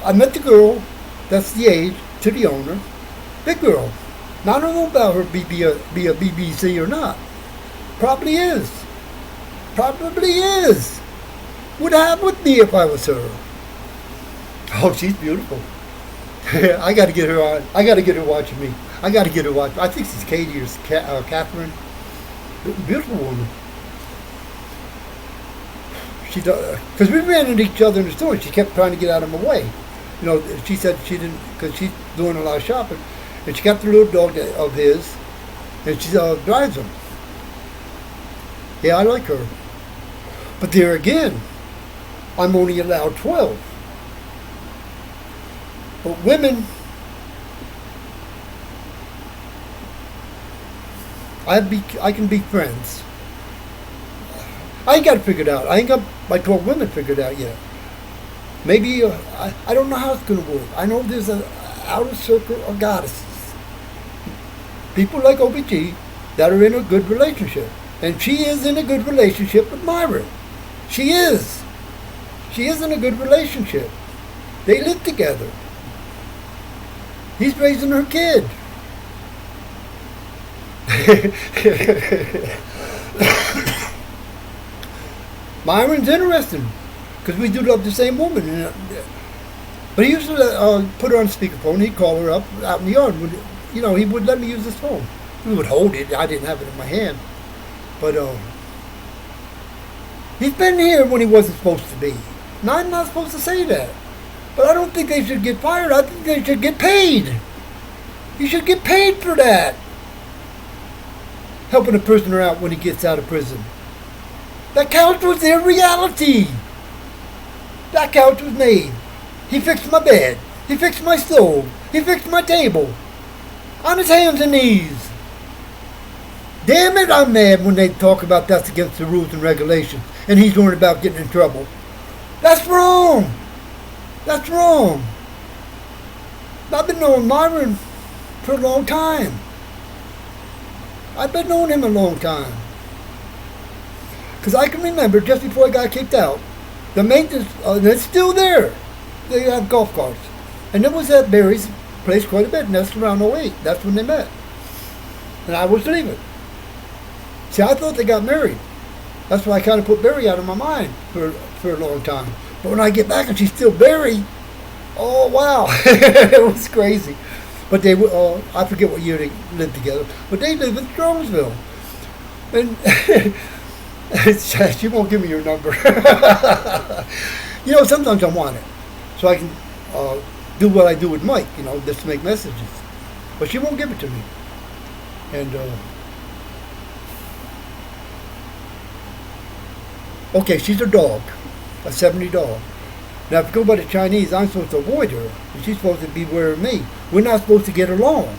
I met the girl, that's the age, to the owner. Big girl. Now I don't know about her be a BBC or not. Probably is. Would have with me if I was her. Oh, she's beautiful. I got to get her on. I got to get her watching me. I think she's Katie or Catherine. Beautiful woman. She does, because we ran into each other in the store and she kept trying to get out of my way. She said she didn't, because she's doing a lot of shopping. And she got the little dog of his and she drives him. Yeah, I like her. But there again, I'm only allowed 12. But women, I can be friends. I ain't got it figured out. I ain't got my 12 women figured out yet. Maybe, I don't know how it's going to work. I know there's an outer circle of goddesses. People like OBG that are in a good relationship. And she is in a good relationship with Myron. She is. She is in a good relationship. They live together. He's raising her kid. Myron's interesting because we do love the same woman. But he used to put her on speakerphone. He'd call her up out in the yard. He would let me use his phone. We would hold it. I didn't have it in my hand. But he's been here when he wasn't supposed to be. Now, I'm not supposed to say that. But I don't think they should get fired. I think they should get paid. He should get paid for that. Helping a prisoner out when he gets out of prison. That couch was their reality. That couch was made. He fixed my bed. He fixed my stove. He fixed my table. On his hands and knees. Damn it, I'm mad when they talk about that's against the rules and regulations and he's worried about getting in trouble. That's wrong. That's wrong. I've been knowing Myron for a long time. I've been knowing him a long time. Because I can remember just before I got kicked out, the maintenance, and it's still there. They have golf carts. And it was at Barry's place quite a bit, and that's around '08. That's when they met. and I was leaving. See, I thought they got married. That's why I kind of put Barry out of my mind for a long time. But when I get back and she's still Barry, oh wow, it was crazy. But they were, I forget what year they lived together, but they lived in Strongsville. And she won't give me your number. Sometimes I want it. So I can do what I do with Mike, just to make messages. But she won't give it to me. And, okay, she's a dog, a 70 dog. Now, if you go by the Chinese, I'm supposed to avoid her, and she's supposed to beware of me. We're not supposed to get along.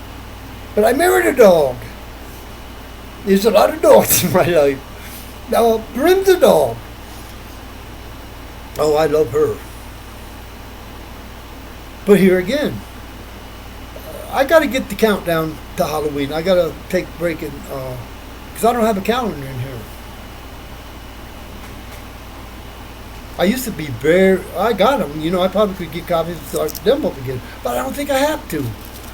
But I married a dog. There's a lot of dogs in my life. Now, Brim's a dog. Oh, I love her. But here again, I got to get the countdown to Halloween. I got to take a break, because I don't have a calendar in here. I used to be I got them. I probably could get copies and start them up again. But I don't think I have to.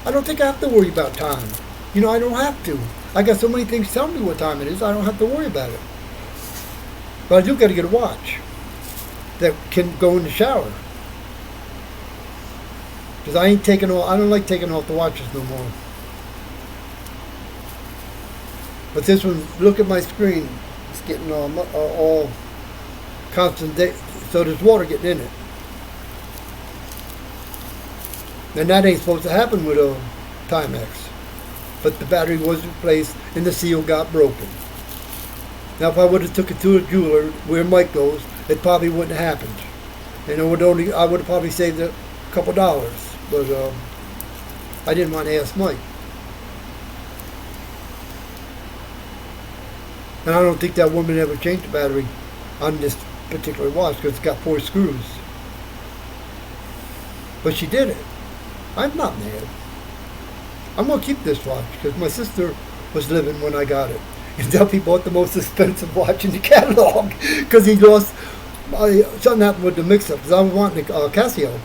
I don't think I have to worry about time. I don't have to. I got so many things telling me what time it is, I don't have to worry about it. But I do got to get a watch that can go in the shower. Because I don't like taking off the watches no more. But this one, look at my screen. It's getting all constant day, so there's water getting in it. And that ain't supposed to happen with a Timex. But the battery was replaced and the seal got broken. Now if I would have took it to a jeweler where Mike goes, it probably wouldn't have happened. And I would have probably saved a couple dollars. But I didn't want to ask Mike. And I don't think that woman ever changed the battery on this particular watch because it's got 4 screws. But she did it. I'm not mad. I'm going to keep this watch because my sister was living when I got it. And Duffy bought the most expensive watch in the catalog because he lost, something happened with the mix-up because I was wanting the Casio,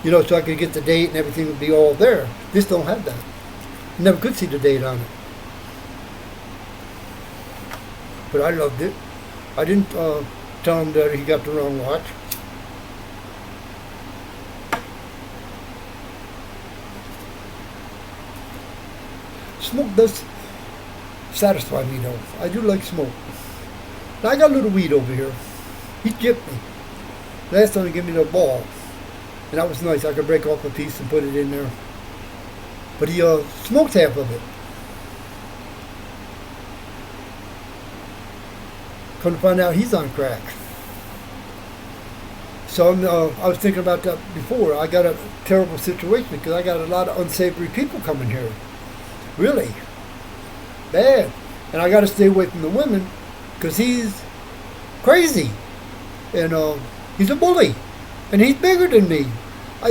so I could get the date and everything would be all there. This don't have that. Never could see the date on it. But I loved it. I didn't tell him that he got the wrong watch. Smoke does satisfy me though. I do like smoke. Now I got a little weed over here. He chipped me. Last time he gave me the ball. And that was nice. I could break off a piece and put it in there. But he smoked half of it. Come to find out he's on crack. So I was thinking about that before. I got a terrible situation because I got a lot of unsavory people coming here. Really bad. And I got to stay away from the women because he's crazy. And he's a bully. And he's bigger than me.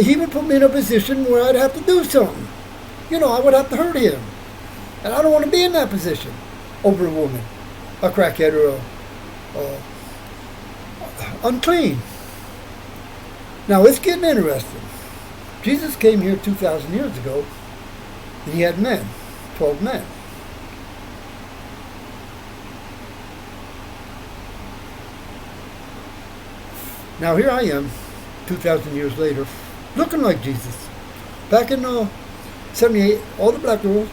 He would put me in a position where I'd have to do something. I would have to hurt him. And I don't want to be in that position over a woman. A crackhead or unclean. Now it's getting interesting. Jesus came here 2,000 years ago and he had men. 12 men. Now here I am, 2,000 years later, looking like Jesus. Back in 78, all the black girls,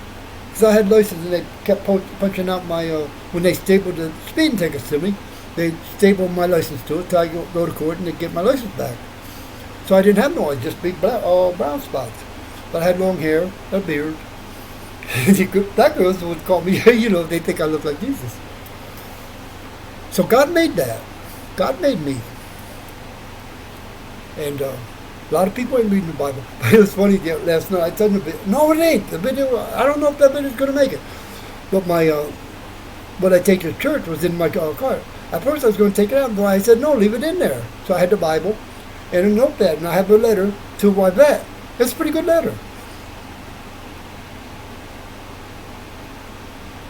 because I had license and they kept punching out my, when they stapled the speeding tickets to me, they stapled my license to it till I go to court and they get my license back. So I didn't have no, just big brown spots. But I had long hair, a beard. Black girls would call me, they think I look like Jesus. So God made that. God made me. And a lot of people ain't reading the Bible. It was funny last night. I told them, no, it ain't. The video, I don't know if that video's going to make it. But my, what I take to church was in my car. At first I was going to take it out, but I said, no, leave it in there. So I had the Bible and a notepad, and I have a letter to my vet. It's a pretty good letter.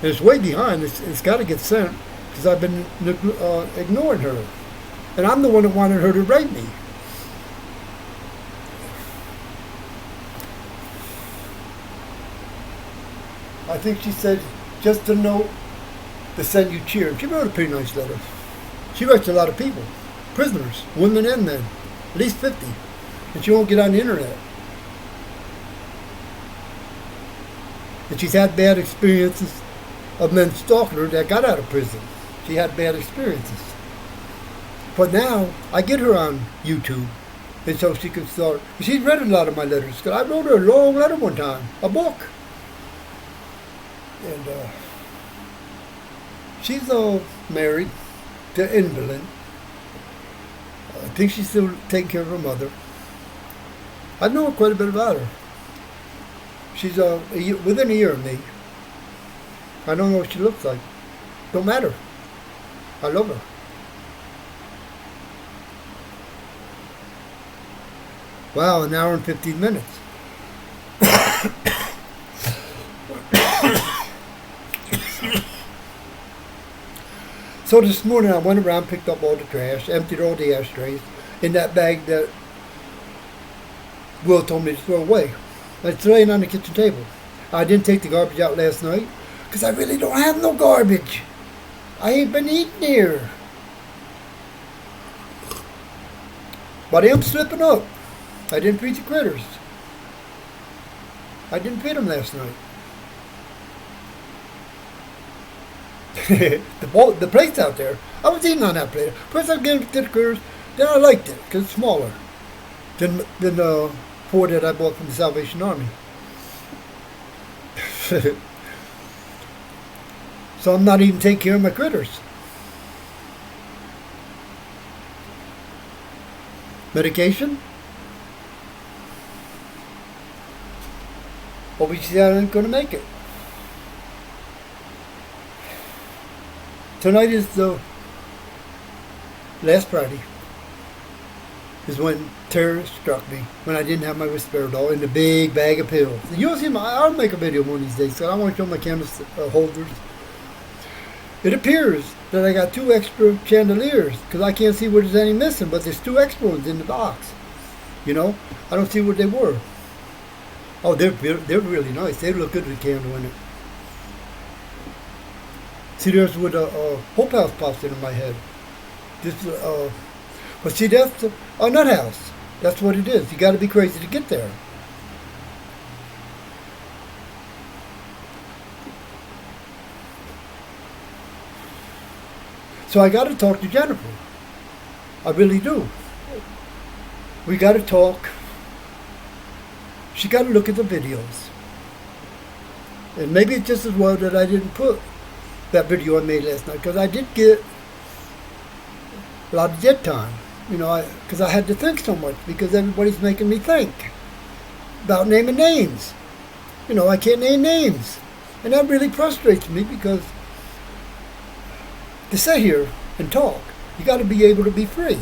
And it's way behind. It's got to get sent because I've been ignoring her. And I'm the one that wanted her to rape me. I think she said just a note to send you cheer. She wrote a pretty nice letter. She writes to a lot of people, prisoners, women and men, at least 50. And she won't get on the internet. And she's had bad experiences of men stalking her that got out of prison. She had bad experiences. But now, I get her on YouTube, and so she can start. She's read a lot of my letters, because I wrote her a long letter one time, a book. And she's married to invalid. I think she's still taking care of her mother. I know quite a bit about her. She's within a year of me. I don't know what she looks like. Don't matter. I love her. Wow, an hour and 15 minutes. So this morning I went around, picked up all the trash, emptied all the ashtrays in that bag that Will told me to throw away. It's laying on the kitchen table. I didn't take the garbage out last night because I really don't have no garbage. I ain't been eating here. But I am slipping up. I didn't feed the critters. I didn't feed them last night. the plates out there, I was eating on that plate. First I gave it to the critters, then I liked it because it's smaller than the 4 that I bought from the Salvation Army. So I'm not even taking care of my critters. Medication? OBG ain't going to make it. Tonight is the last Friday. Is when terror struck me, when I didn't have my risperidol in the big bag of pills. You'll see I'll make a video one of these days, so I want to show my candle holders. It appears that I got 2 extra chandeliers, because I can't see where there's any missing, but there's 2 extra ones in the box. You know, I don't see what they were. Oh, they're really nice. They look good with a candle in it. See, there's where the Hope House pops into my head. This, but see, that's a nut house. That's what it is. You got to be crazy to get there. So I got to talk to Jennifer. I really do. We got to talk. She got to look at the videos. And maybe it's just as well that I didn't put that video I made last night, because I did get a lot of dead time. You know, because I had to think so much, because everybody's making me think about naming names. You know, I can't name names. And that really frustrates me, because to sit here and talk, you got to be able to be free.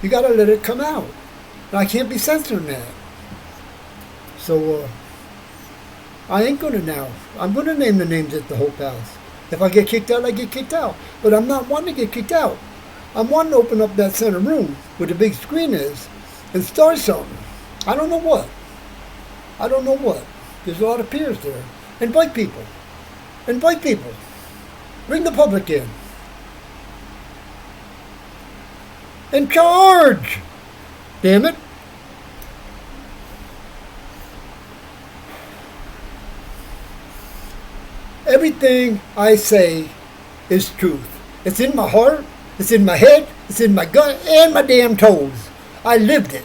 You got to let it come out. And I can't be censoring that. So, I ain't going to now. I'm going to name the names at the Hope House. If I get kicked out, I get kicked out. But I'm not wanting to get kicked out. I'm wanting to open up that center room where the big screen is and start something. I don't know what. I don't know what. There's a lot of peers there. Invite people. Invite people. Bring the public in. And charge! Damn it. Everything I say is truth. It's in my heart, it's in my head, it's in my gut, and my damn toes. I lived it.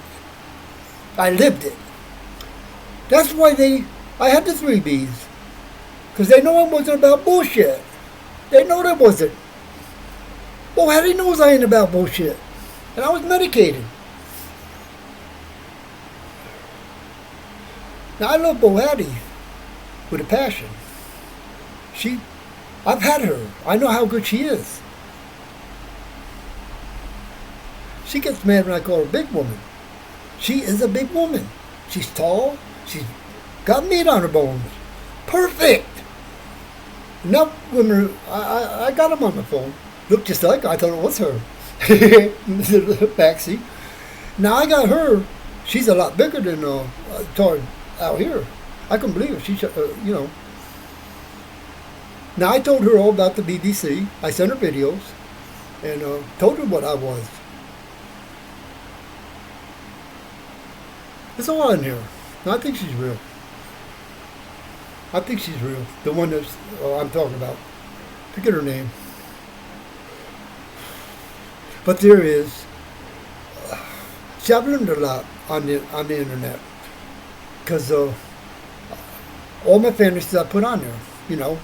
I lived it. That's why I had the 3 Bs. Because they know I wasn't about bullshit. They know that wasn't. Well, how do he knows I ain't about bullshit? And I was medicated. Now, I love Bo Hattie with a passion. I've had her. I know how good she is. She gets mad when I call her a big woman. She is a big woman. She's tall. She's got meat on her bones. Perfect. Enough women, I got them on my phone. Looked just like her. I thought it was her. Backseat. Now I got her. She's a lot bigger than Tard out here. I couldn't believe it. She's, you know. Now, I told her all about the BBC. I sent her videos and told her what I was. It's all in here. I think she's real. I think she's real. The one that's I'm talking about. Forget her name. But there is. See, I've learned a lot on the internet because all my fantasies I put on there, you know.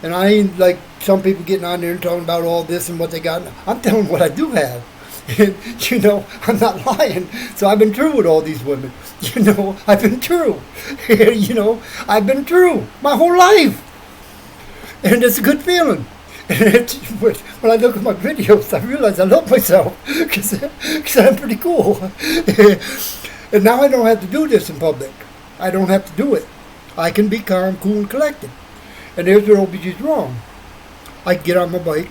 And I ain't like some people getting on there and talking about all this and what they got. I'm telling what I do have. And, you know, I'm not lying. So I've been through with all these women. You know, I've been through. You know, I've been through my whole life. And it's a good feeling. And when I look at my videos, I realize I love myself because I'm pretty cool. And now I don't have to do this in public. I don't have to do it. I can be calm, cool, and collected. And there's where OBG's wrong. I get on my bike,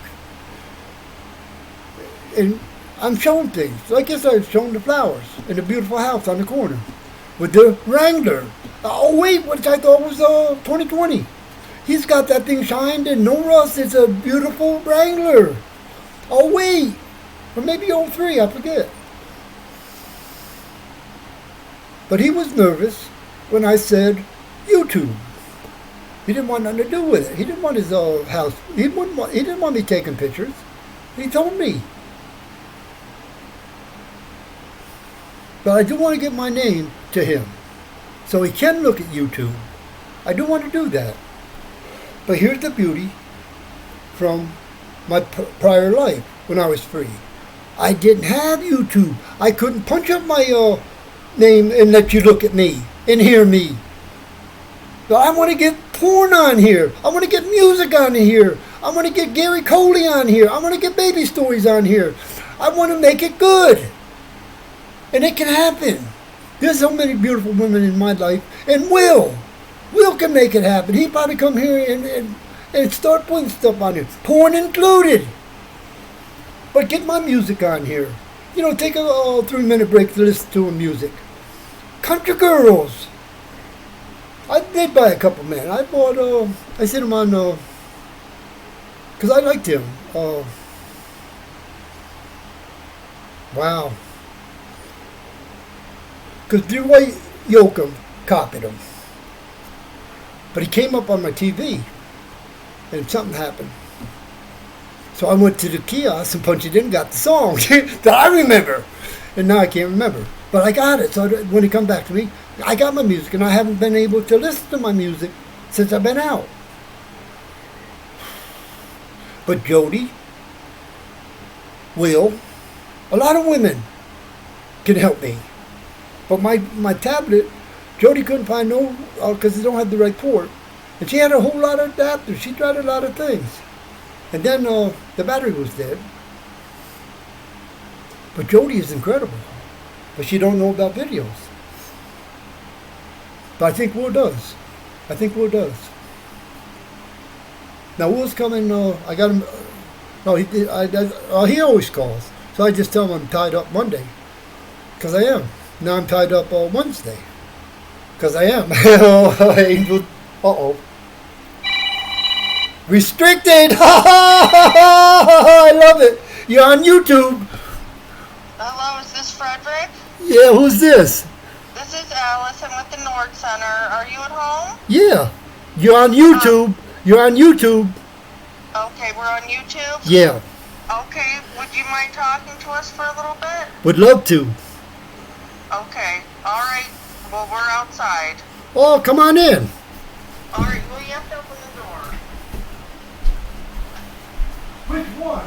and I'm showing things. Like I was showing the flowers in the beautiful house on the corner with the Wrangler. Oh wait, which I thought was 2020. He's got that thing shined and no rust. It's a beautiful Wrangler. Oh wait, or maybe '03, I forget. But he was nervous when I said YouTube. He didn't want nothing to do with it. He didn't want his house. He didn't want me taking pictures. He told me. But I do want to get my name to him, so he can look at YouTube. I do want to do that. But here's the beauty from my prior life when I was free. I didn't have YouTube. I couldn't punch up my name and let you look at me and hear me. But I want to get porn on here. I want to get music on here. I want to get Gary Coley on here. I want to get baby stories on here. I want to make it good. And it can happen. There's so many beautiful women in my life. And Will can make it happen. He probably come here and start putting stuff on here. Porn included. But get my music on here. You know, take a 3-minute break to listen to music. Country girls. I did buy a couple, man. I bought, I sent them on, because I liked him. Wow. Because Dwight Yoakam copied him. But he came up on my TV, and something happened. So I went to the kiosk and punched it in and got the song that I remember. And now I can't remember. But I got it. So when he come back to me, I got my music, and I haven't been able to listen to my music since I've been out. But Jody, Will, a lot of women can help me. But my tablet, Jody couldn't find no, because they don't have the right port. And she had a whole lot of adapters. She tried a lot of things. And then the battery was dead. But Jody is incredible. But she don't know about videos. But I think Will does. I think Will does. Now Will's coming. I got him. No, he always calls. So I just tell him I'm tied up Monday, because I am. Now I'm tied up Wednesday, because I am. Uh-oh. Restricted. I love it. You're on YouTube. Hello, is this Frederick? Yeah. Who's this? This is Alice. I'm with the Nord Center. Are you at home? Yeah. You're on YouTube. You're on YouTube. Okay, we're on YouTube? Yeah. Okay, would you mind talking to us for a little bit? Would love to. Okay, alright. Well, we're outside. Oh, come on in. Alright, well, you have to open the door. Which one?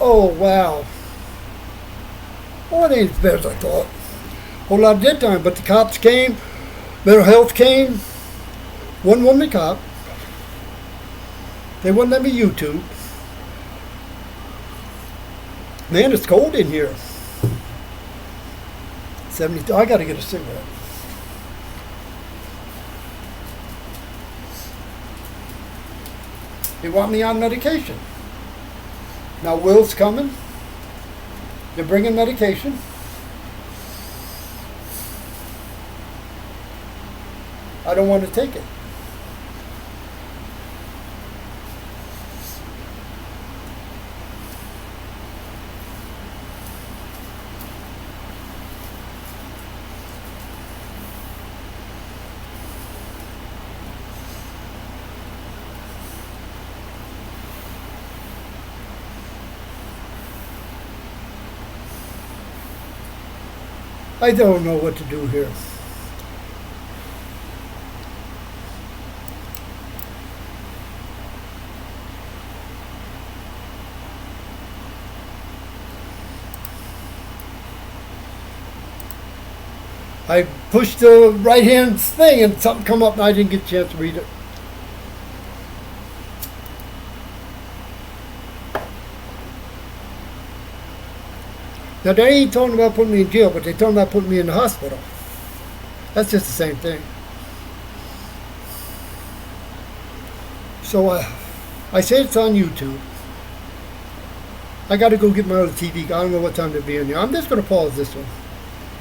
Oh, wow. Well, it ain't as bad as I thought. Whole lot of dead time, but the cops came, mental health came, one woman cop. They wouldn't let me YouTube. Man, it's cold in here. 72. I gotta get a cigarette. They want me on medication. Now Will's coming. They're bringing medication. I don't want to take it. I don't know what to do here. I pushed the right hand thing and something come up and I didn't get a chance to read it. Now they ain't talking about putting me in jail, but they're talking about putting me in the hospital. That's just the same thing. So I say it's on YouTube. I got to go get my other TV. I don't know what time they'll be in there. I'm just going to pause this one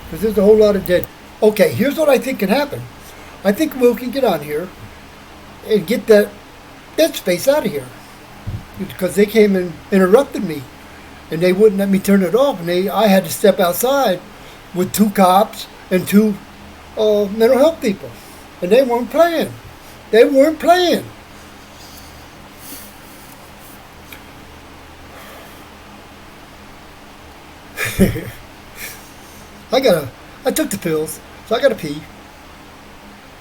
because there's a whole lot of dead. Okay, here's what I think can happen. I think Will can get on here and get that dead space out of here because they came and interrupted me. And they wouldn't let me turn it off. And I had to step outside with 2 cops and 2 mental health people. And they weren't playing. They weren't playing. I took the pills, so I gotta pee.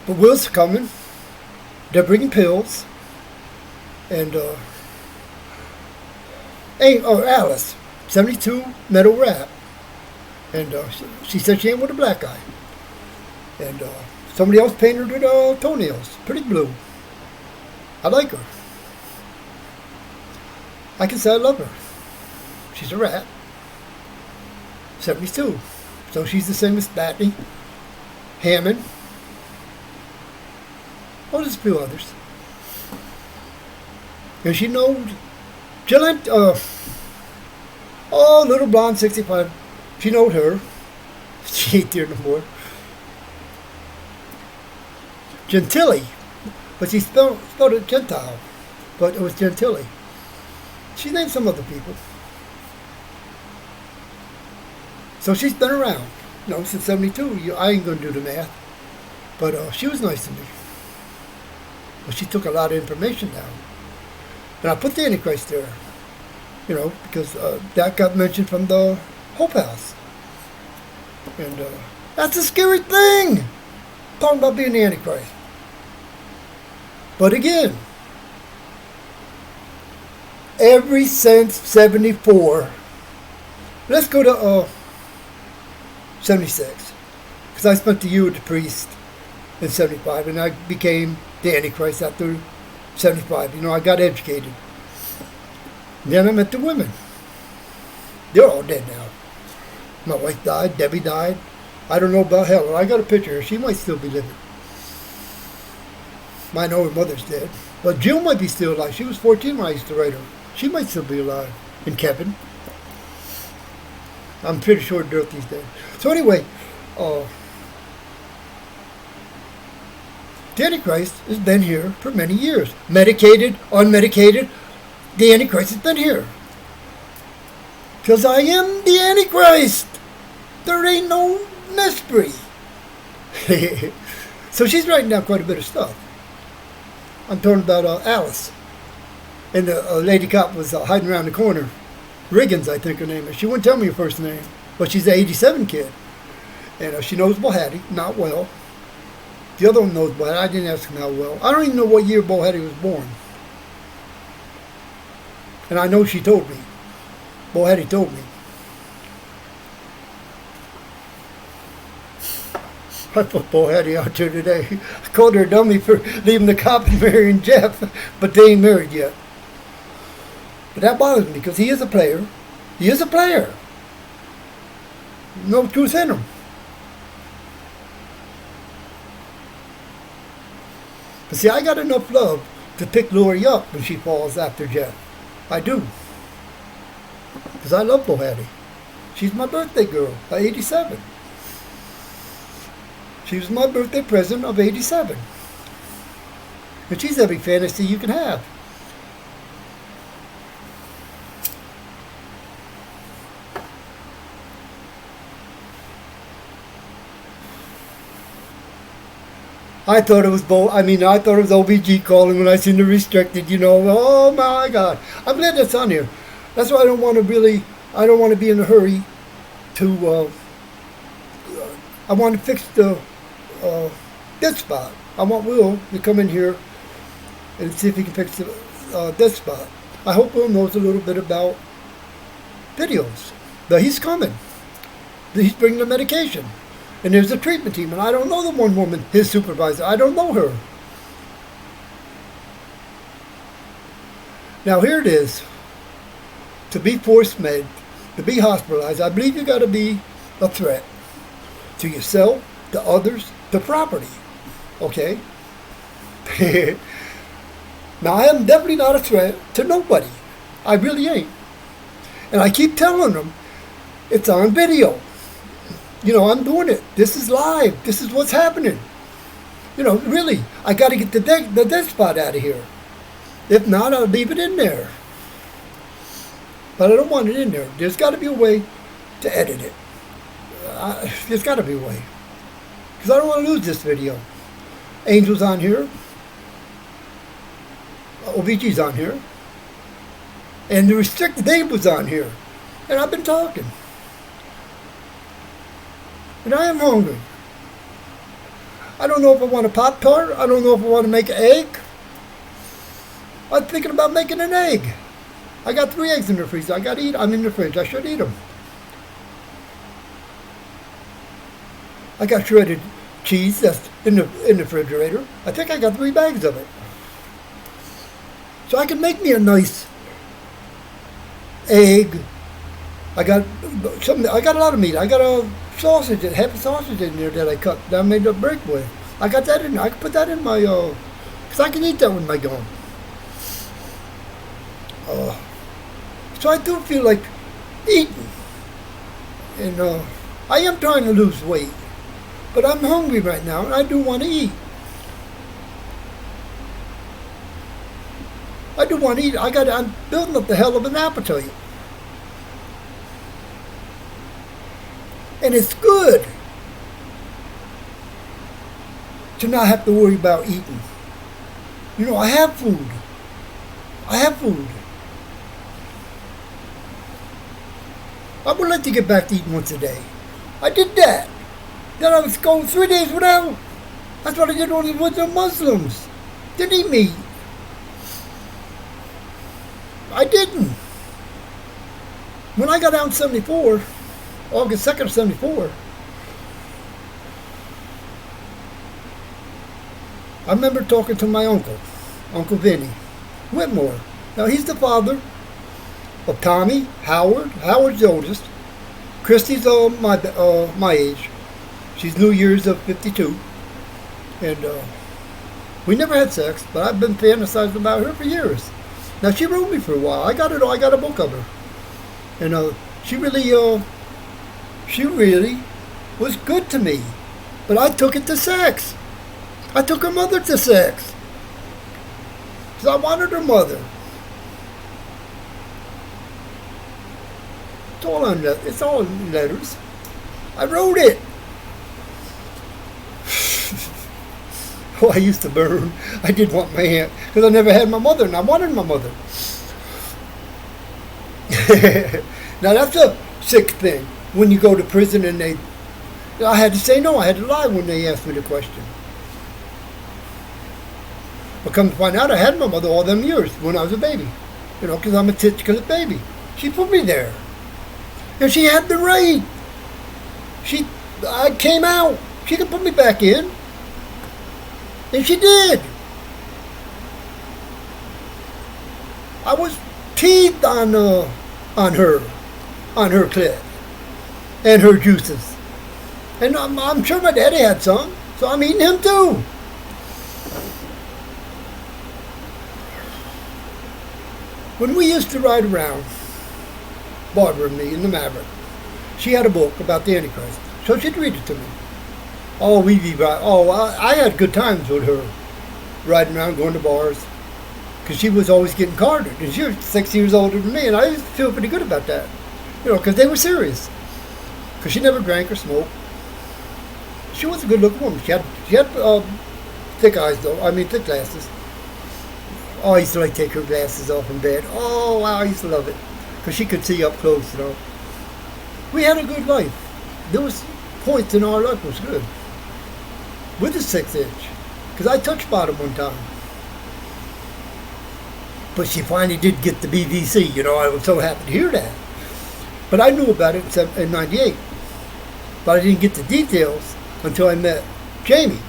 But Will's coming. They're bringing pills. And, Alice, 72, metal wrap. And she said she ain't with a black guy. And somebody else painted her toenails, pretty blue. I like her. I can say I love her. She's a rat. 72. So she's the same as Batney, Hammond. Oh, there's a few others. And she knows Gillette, little blonde, 65. She knowed her. She ain't there no more. Gentili, but she spelled it Gentile, but it was Gentili. She named some other people. So she's been around, since 72. I ain't gonna do the math, but she was nice to me. But she took a lot of information down. And I put the Antichrist there, because that got mentioned from the Hope House. And that's a scary thing, talking about being the Antichrist. But again, ever since 74, let's go to 76, because I spent the year with the priest in 75, and I became the Antichrist after 75. I got educated. And then I met the women. They're all dead now. My wife died. Debbie died. I don't know about Helen. I got a picture of her. She might still be living. I know her mother's dead. But Jill might be still alive. She was 14 when I used to write her. She might still be alive. And Kevin. I'm pretty sure Dorothy's dead. So anyway, the Antichrist has been here for many years. Medicated, unmedicated, the Antichrist has been here. Because I am the Antichrist. There ain't no mystery. So she's writing down quite a bit of stuff. I'm talking about Alice. And the lady cop was hiding around the corner. Riggins, I think her name is. She wouldn't tell me her first name. But she's an 87 kid. And she knows Bohattie, not well. The other one knows Bohattie. I didn't ask him how well. I don't even know what year Bohattie was born. And I know she told me. Bo Hattie told me. I put Bo Hattie out there today. I called her a dummy for leaving the cop and marrying Jeff, but they ain't married yet. But that bothers me because he is a player. He is a player. No truth in him. But see, I got enough love to pick Lori up when she falls after Jeff. I do. Because I love Bo Hattie. She's my birthday girl, 87. She was my birthday present of 87. And she's every fantasy you can have. I thought it was I thought it was OBG calling when I seen the restricted, oh my God. I'm glad that's on here. That's why I don't want to be in a hurry to, I want to fix the dead spot. I want Will to come in here and see if he can fix the dead spot. I hope Will knows a little bit about videos. But he's coming. He's bringing the medication. And there's a treatment team, and I don't know the one woman, his supervisor. I don't know her. Now here it is. To be force med, to be hospitalized, I believe you got to be a threat to yourself, to others, to property. Okay? Now I am definitely not a threat to nobody. I really ain't. And I keep telling them, it's on video. I'm doing it. This is live. This is what's happening. Really, I got to get the dead spot out of here. If not, I'll leave it in there. But I don't want it in there. There's got to be a way to edit it. There's got to be a way. Because I don't want to lose this video. Angel's on here. OBG's on here. And the restricted Dave was on here. And I've been talking. And I am hungry. I don't know if I want a Pop-Tart. I don't know if I want to make an egg. I'm thinking about making an egg. I got 3 eggs in the freezer. I got to eat. I'm in the fridge. I should eat them. I got shredded cheese that's in the refrigerator. I think I got 3 bags of it. So I can make me a nice egg. I got a lot of meat. I got a sausage, half a sausage in there that I cut, that I made a break with. I got that in there. I can put that in my, because I can eat that with my gum. So I do feel like eating. And I am trying to lose weight. But I'm hungry right now, and I do want to eat. I do want to eat. I'm building up the hell of an appetite. And it's good to not have to worry about eating. I have food. I would like to get back to eating once a day. I did that. Then I was going 3 days without. That's what I did with the Muslims. Didn't eat meat. I didn't. When I got out in 74, August 2nd of 74, I remember talking to my uncle, Uncle Vinny Whitmore. Now he's the father of Tommy, Howard's the oldest. Christy's my age. She's New Year's of 52. And we never had sex, but I've been fantasizing about her for years. Now she wrote me for a while. I got a book of her. And she really was good to me. But I took it to sex. I took her mother to sex. Because I wanted her mother. It's all in letters. I wrote it. Oh, I used to burn. I did want my aunt. Because I never had my mother, and I wanted my mother. Now that's a sick thing. When you go to prison and I had to say no. I had to lie when they asked me the question. But come to find out, I had my mother all them years when I was a baby. Because I'm a titular baby. She put me there. And she had the right. I came out. She could put me back in. And she did. I was teethed on her clit and her juices. And I'm sure my daddy had some, so I'm eating him too. When we used to ride around, Barbara and me in the Maverick, she had a book about the Antichrist, so she'd read it to me. Oh, I had good times with her, riding around, going to bars, because she was always getting carded, and she was 6 years older than me, and I used to feel pretty good about that, because they were serious, because she never drank or smoked. She was a good-looking woman. She had thick eyes, though. I mean, thick glasses. Oh, I used to take her glasses off in bed. Oh, wow, I used to love it, because she could see up close, We had a good life. There was points in our life was good. With a 6-inch, because I touched bottom one time. But she finally did get the BBC, I was so happy to hear that. But I knew about it in 98. But I didn't get the details until I met Jamie.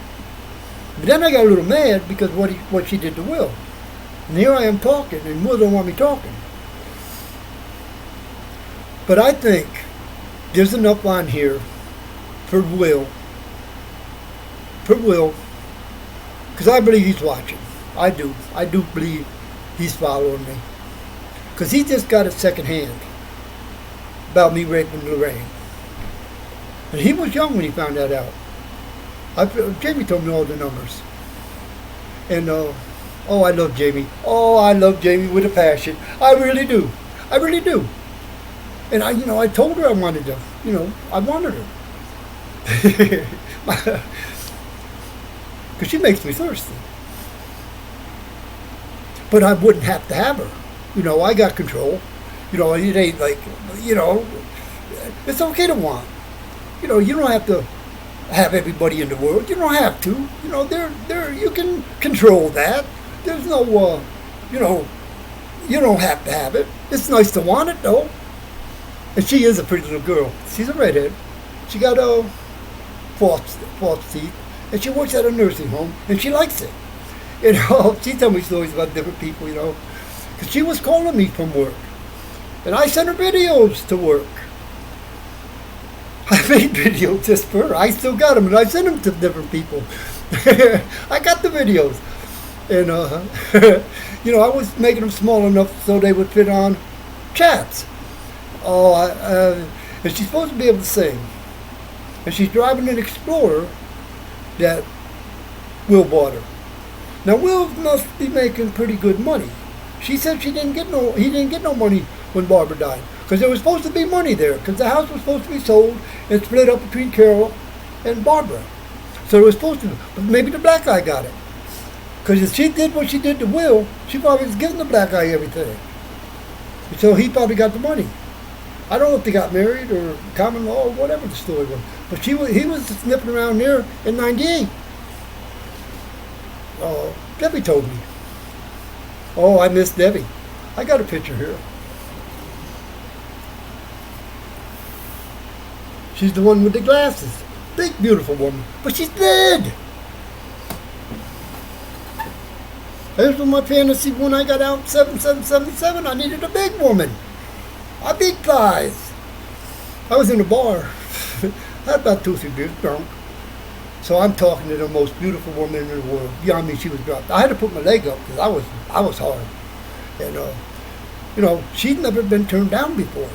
But then I got a little mad because what she did to Will. And here I am talking, and Will don't want me talking. But I think there's enough on here for Will, because I believe he's watching. I do believe he's following me, because he just got it secondhand about me raping Lorraine, and he was young when he found that out. Jamie told me all the numbers, and I love Jamie. Oh, I love Jamie with a passion. I really do. And I told her I wanted her. I wanted her. Because she makes me thirsty. But I wouldn't have to have her. I got control. It ain't like, it's okay to want. You don't have to have everybody in the world. You don't have to. You can control that. There's no, you don't have to have it. It's nice to want it, though. And she is a pretty little girl. She's a redhead. She got false teeth, and she works at a nursing home, and she likes it. She tells me stories about different people, because she was calling me from work, and I sent her videos to work. I made videos just for her. I still got them, and I sent them to different people. I got the videos, and I was making them small enough so they would fit on chats. And she's supposed to be able to sing. And she's driving an Explorer that Will bought her. Now Will must be making pretty good money. She said he didn't get no money when Barbara died, because there was supposed to be money there, because the house was supposed to be sold and split up between Carol and Barbara. So it was supposed to, but maybe the black guy got it, because if she did what she did to Will, she probably was giving the black guy everything. So he probably got the money. I don't know if they got married or common law or whatever the story was. But he was sniffing around there in 98. Debbie told me. Oh, I miss Debbie. I got a picture here. She's the one with the glasses. Big, beautiful woman. But she's dead. This was my fantasy when I got out in 77. I needed a big woman. I big thighs. I was in a bar. I had about 2 or 3 beers, drunk. So I'm talking to the most beautiful woman in the world. Beyond me, she was dropped. I had to put my leg up because I was hard. And she'd never been turned down before.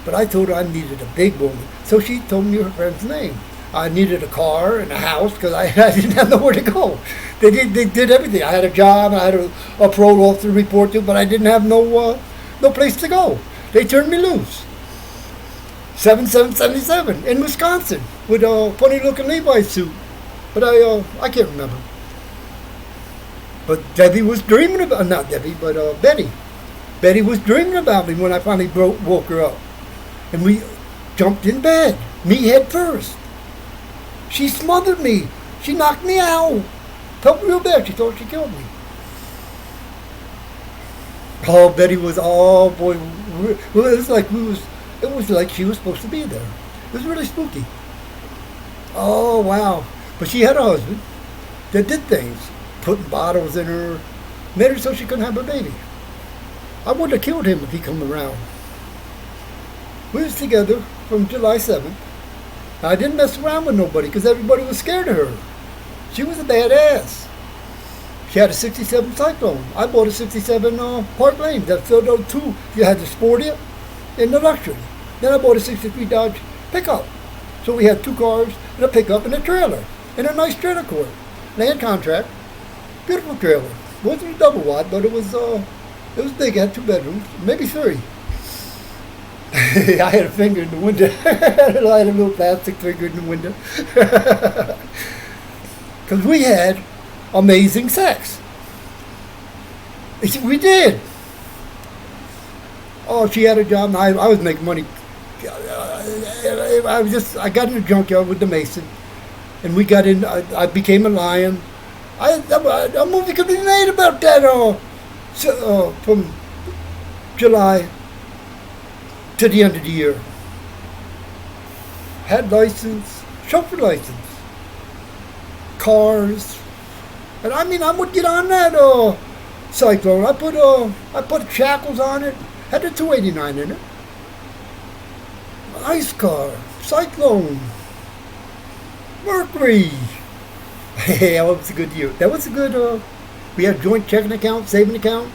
But I told her I needed a big woman. So she told me her friend's name. I needed a car and a house because I didn't have nowhere to go. They did everything. I had a job. I had a parole officer to report to, but I didn't have no place to go. They turned me loose. 77 in Wisconsin with a funny-looking Levi's suit. But I can't remember. But Debbie was dreaming about, not Debbie, but Betty. Betty was dreaming about me when I finally woke her up. And we jumped in bed, me head first. She smothered me. She knocked me out. Felt real bad. She thought she killed me. Oh, Betty was, oh boy, Well, it was like she was supposed to be there. It was really spooky. Oh, wow. But she had a husband that did things, putting bottles in her, made her so she couldn't have a baby. I would have killed him if he come around. We was together from July 7th. I didn't mess around with nobody because everybody was scared of her. She was a badass. She had a 67 Cyclone. I bought a 67 Park Lane. That's those two. You had the Sporty and the Luxury. Then I bought a 63 Dodge pickup. So we had two cars and a pickup and a trailer. And a nice trailer court. Land contract. Beautiful trailer. Wasn't a double wide, but it was big. It had 2 bedrooms. Maybe 3. I had a finger in the window. I had a little plastic finger in the window. Because we had amazing sex. We did. Oh, she had a job, and I was making money. I got in the junkyard with the Mason, and we got in. I became a lion. A movie could be made about that. From July to the end of the year. Had license, chauffeur license, cars, and I mean I would get on that Cyclone. I put shackles on it. Had the 289 in it. Nice car, Cyclone, Mercury. Hey, that was a good year. That was a good. We had joint checking account, saving account.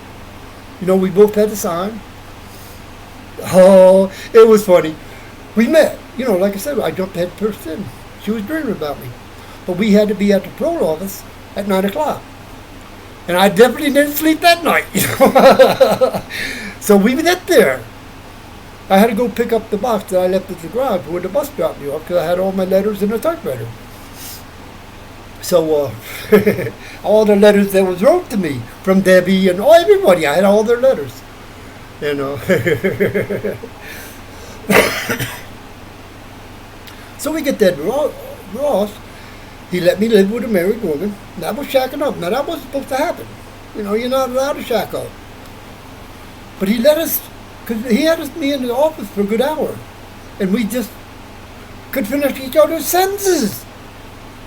You know, we both had to sign. Oh, it was funny. We met. You know, like I said, I jumped head first in. She was dreaming about me. But we had to be at the parole office at 9 o'clock. And I definitely didn't sleep that night. So we met there. I had to go pick up the box that I left at the garage where the bus dropped me off because I had all my letters in the typewriter. So all the letters that was wrote to me from Debbie and everybody, I had all their letters. You know. So we get that Ross. He let me live with a married woman. That was shacking up. Now that wasn't supposed to happen. You know, you're not allowed to shack up. But he let us, because he had me in the office for a good hour. And we just could finish each other's sentences.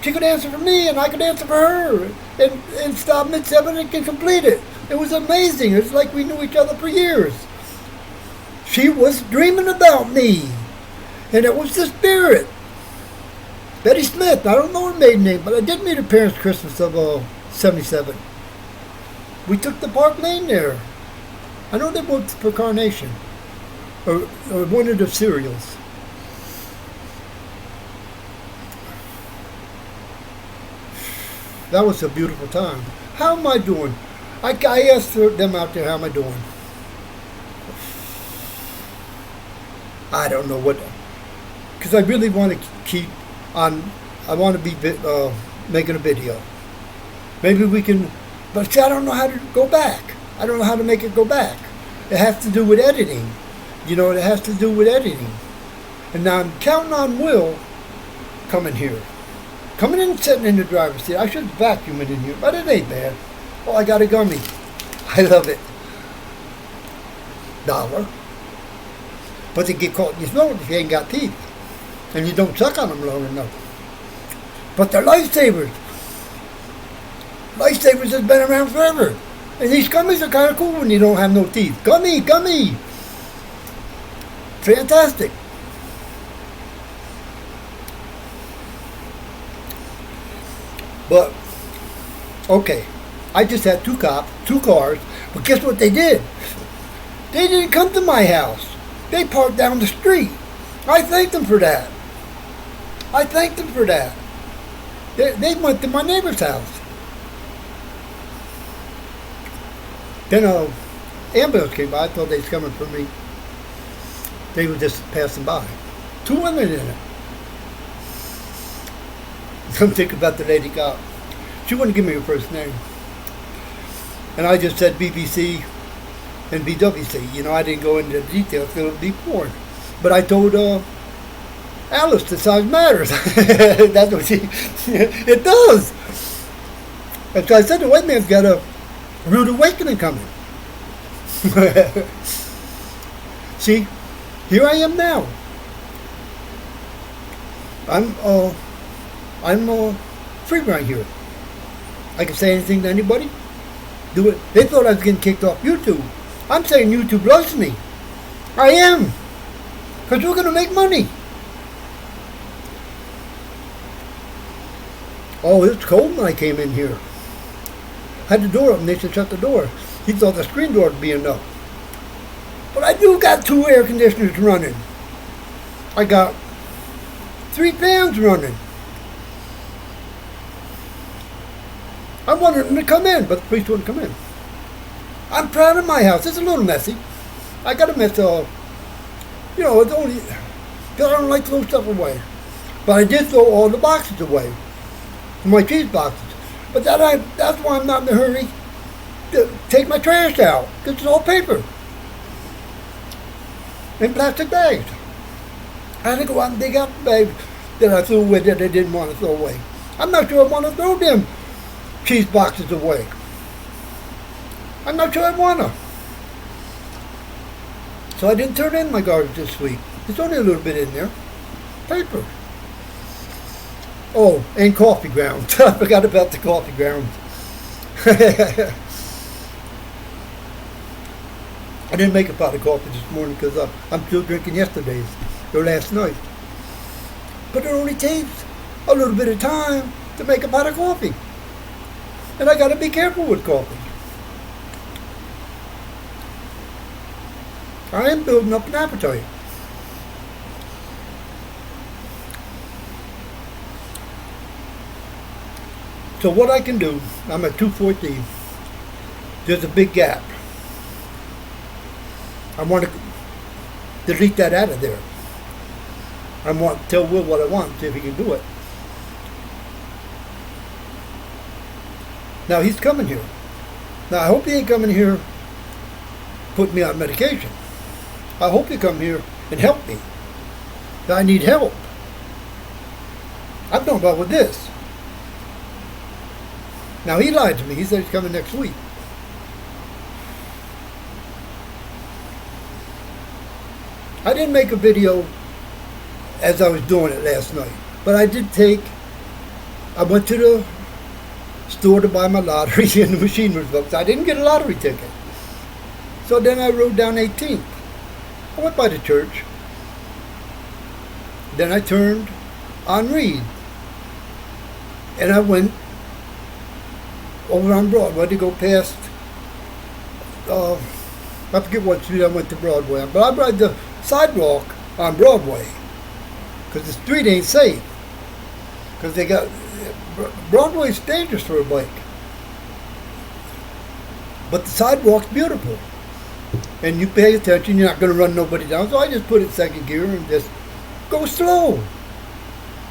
She could answer for me and I could answer for her. And stop mid-7 and complete it. It was amazing. It's like we knew each other for years. She was dreaming about me. And it was the spirit. Betty Smith, I don't know her maiden name, but I did meet her parents Christmas of 77. We took the Park Lane there. I know they worked for Carnation. Or one of the cereals. That was a beautiful time. How am I doing? I asked them out there, how am I doing? I don't know what, because I really want to keep on, I want to be making a video. Maybe we can, but see, I don't know how to go back. I don't know how to make it go back. It has to do with editing. You know, it has to do with editing. And now I'm counting on Will coming here. Coming in and sitting in the driver's seat. I should vacuum it in here, but it ain't bad. Oh, I got a gummy. I love it. $1. But they get caught in your throat if you ain't got teeth. And you don't suck on them long enough. But they're lifesavers. Lifesavers has been around forever. And these gummies are kind of cool when you don't have no teeth. Gummy! Fantastic. But, okay, I just had two cars, but guess what they did? They didn't come to my house. They parked down the street. I thanked them for that. They went to my neighbor's house. Then an ambulance came by. I thought they was coming for me. They were just passing by. 2 women in it. I'm thinking about the lady cop. She wouldn't give me her first name. And I just said BBC and BWC. You know, I didn't go into detail because it would be porn. But I told Alice that size matters. That's what she, it does. And so I said the white man's got a rude awakening coming. See, here I am now. I'm free right here. I can say anything to anybody. Do it. They thought I was getting kicked off YouTube. I'm saying YouTube loves me. I am. Because we're going to make money. Oh, it's cold when I came in here. Had the door up and they said shut the door. He thought the screen door would be enough. But I do got 2 air conditioners running. I got 3 fans running. I wanted them to come in, but the police wouldn't come in. I'm proud of my house. It's a little messy. I got to mess up. You know, it's only because I don't like to throw stuff away. But I did throw all the boxes away. My cheese boxes. But that's why I'm not in a hurry to take my trash out. Because it's all paper. In plastic bags. I had to go out and dig out the bags that I threw away that I didn't want to throw away. I'm not sure I want to throw them cheese boxes away. I'm not sure I want to. So I didn't turn in my garbage this week. There's only a little bit in there. Paper. Oh, and coffee grounds. I forgot about the coffee grounds. I didn't make a pot of coffee this morning because I'm still drinking yesterday's or last night. But it only takes a little bit of time to make a pot of coffee. And I got to be careful with coffee. I am building up an appetite. So what I can do, I'm at 214. There's a big gap. I want to delete that out of there. I want to tell Will what I want, see if he can do it. Now he's coming here. Now I hope he ain't coming here put me on medication. I hope he come here and help me. I need help. I'm talking about with this. Now he lied to me. He said he's coming next week. I didn't make a video as I was doing it last night, but I went to the store to buy my lottery and the machine was booked. I didn't get a lottery ticket. So then I rode down 18th. I went by the church. Then I turned on Reed. And I went over on Broadway to go past, I forget what street I went to Broadway on, but I ride the sidewalk on Broadway because the street ain't safe. Because Broadway's dangerous for a bike. But the sidewalk's beautiful. And you pay attention, you're not going to run nobody down. So I just put it second gear and just go slow.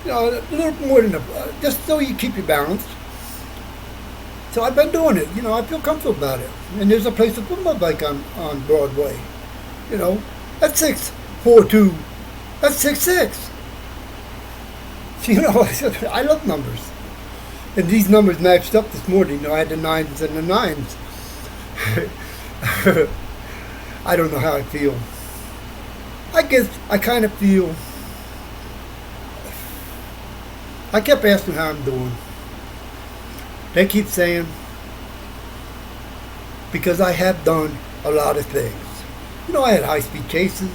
You know, a little more than just so you keep your balance. So I've been doing it. You know, I feel comfortable about it. And there's a place to put my bike on Broadway. You know, that's 642. That's 66. You know, I love numbers. And these numbers matched up this morning. You know, I had the 9s and the 9s. I don't know how I feel. I guess I kind of feel... I kept asking how I'm doing. They keep saying, because I have done a lot of things. You know, I had high-speed chases.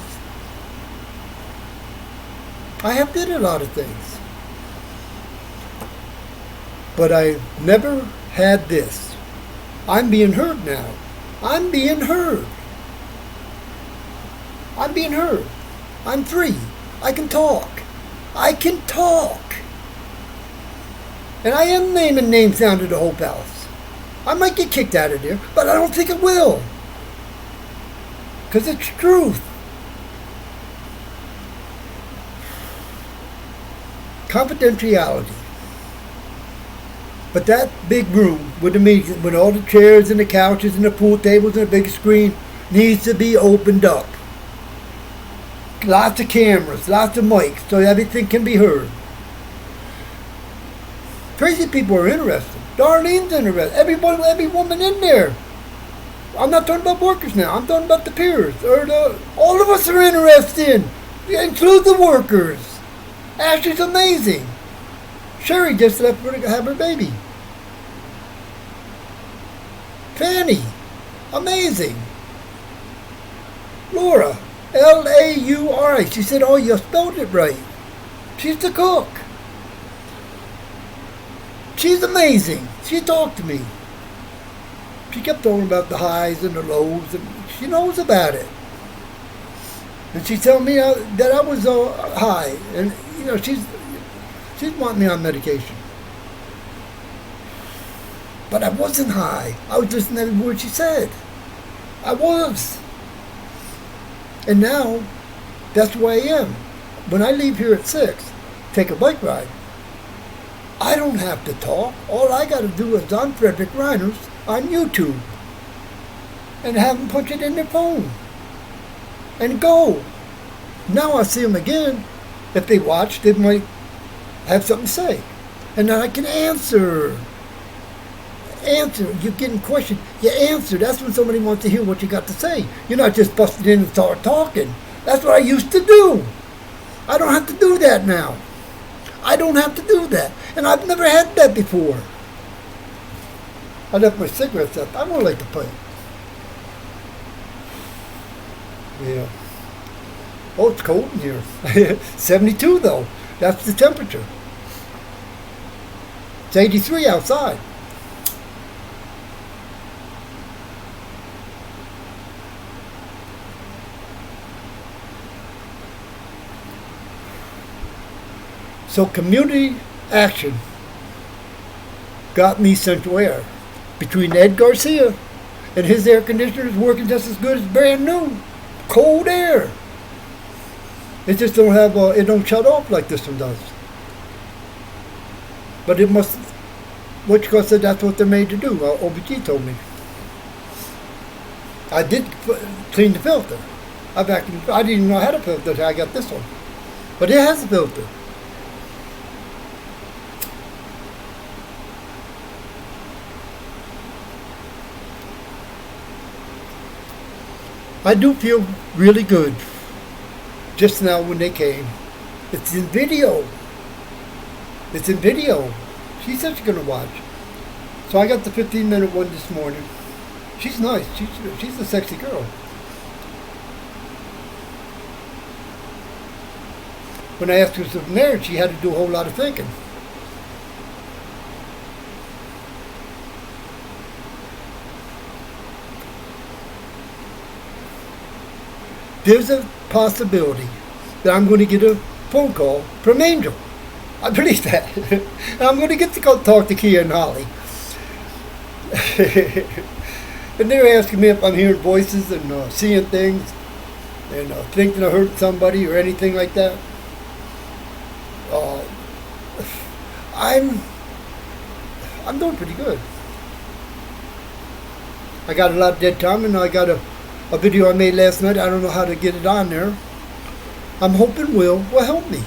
I have did a lot of things. But I never had this. I'm being heard now. I'm being heard. I'm being heard. I'm free. I can talk. I can talk. And I am naming names down to the whole palace. I might get kicked out of there, but I don't think it will. Because it's truth. Confidentiality. But that big room with the meetings, with all the chairs and the couches and the pool tables and the big screen needs to be opened up. Lots of cameras, lots of mics, so everything can be heard. Crazy people are interested. Darlene's interested. Every woman in there I'm not talking about workers now. I'm talking about the peers. All of us are interested in. Include the workers. Ashley's amazing. Sherry just left her to have her baby. Fanny, amazing. Laura, Lauri. She said, oh, you spelled it right. She's the cook. She's amazing. She talked to me. She kept talking about the highs and the lows, and she knows about it. And she's telling me that I was high, and you know she's wanting me on medication. But I wasn't high. I was listening to every word she said. I was. And now, that's where I am. When I leave here at 6, take a bike ride, I don't have to talk. All I got to do is on Frederick Reiners on YouTube and have them punch it in their phone and go. Now I see them again. If they watch, they might have something to say. And then I can answer. You're getting questioned. You answer. That's when somebody wants to hear what you got to say. You're not just busting in and start talking. That's what I used to do. I don't have to do that now. I don't have to do that. And I've never had that before. I left my cigarettes up. I won't like to pipe. Yeah. Oh, it's cold in here. 72 though. That's the temperature. It's 83 outside. So community action got me central air. Between Ed Garcia and his air conditioner is working just as good as brand new. Cold air. It just don't have, it don't shut off like this one does. But it must, Wichita said that's what they're made to do. OBG told me. I did clean the filter. I didn't even know I had a filter until I got this one. But it has a filter. I do feel really good just now when they came. It's in video. It's in video. She said she's going to watch. So I got the 15-minute one this morning. She's nice. She's a sexy girl. When I asked her to married, she had to do a whole lot of thinking. There's a possibility that I'm going to get a phone call from Angel. I believe that. And I'm going to get to go talk to Kia and Holly. And they're asking me if I'm hearing voices and seeing things and thinking I heard somebody or anything like that. I'm doing pretty good. I got a lot of dead time, and I got a video I made last night. I don't know how to get it on there. I'm hoping Will help me.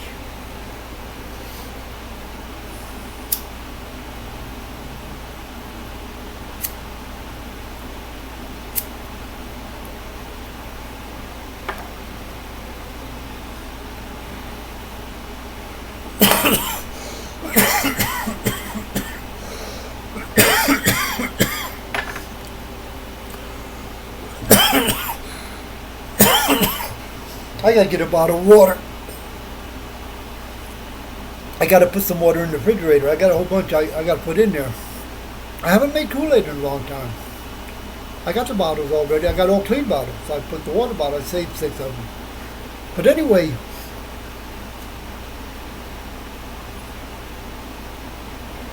I gotta get a bottle of water. I gotta put some water in the refrigerator. I got a whole bunch I gotta put in there. I haven't made Kool-Aid in a long time. I got the bottles already. I got all clean bottles. So I put the water bottle. I saved 6 of them. But anyway,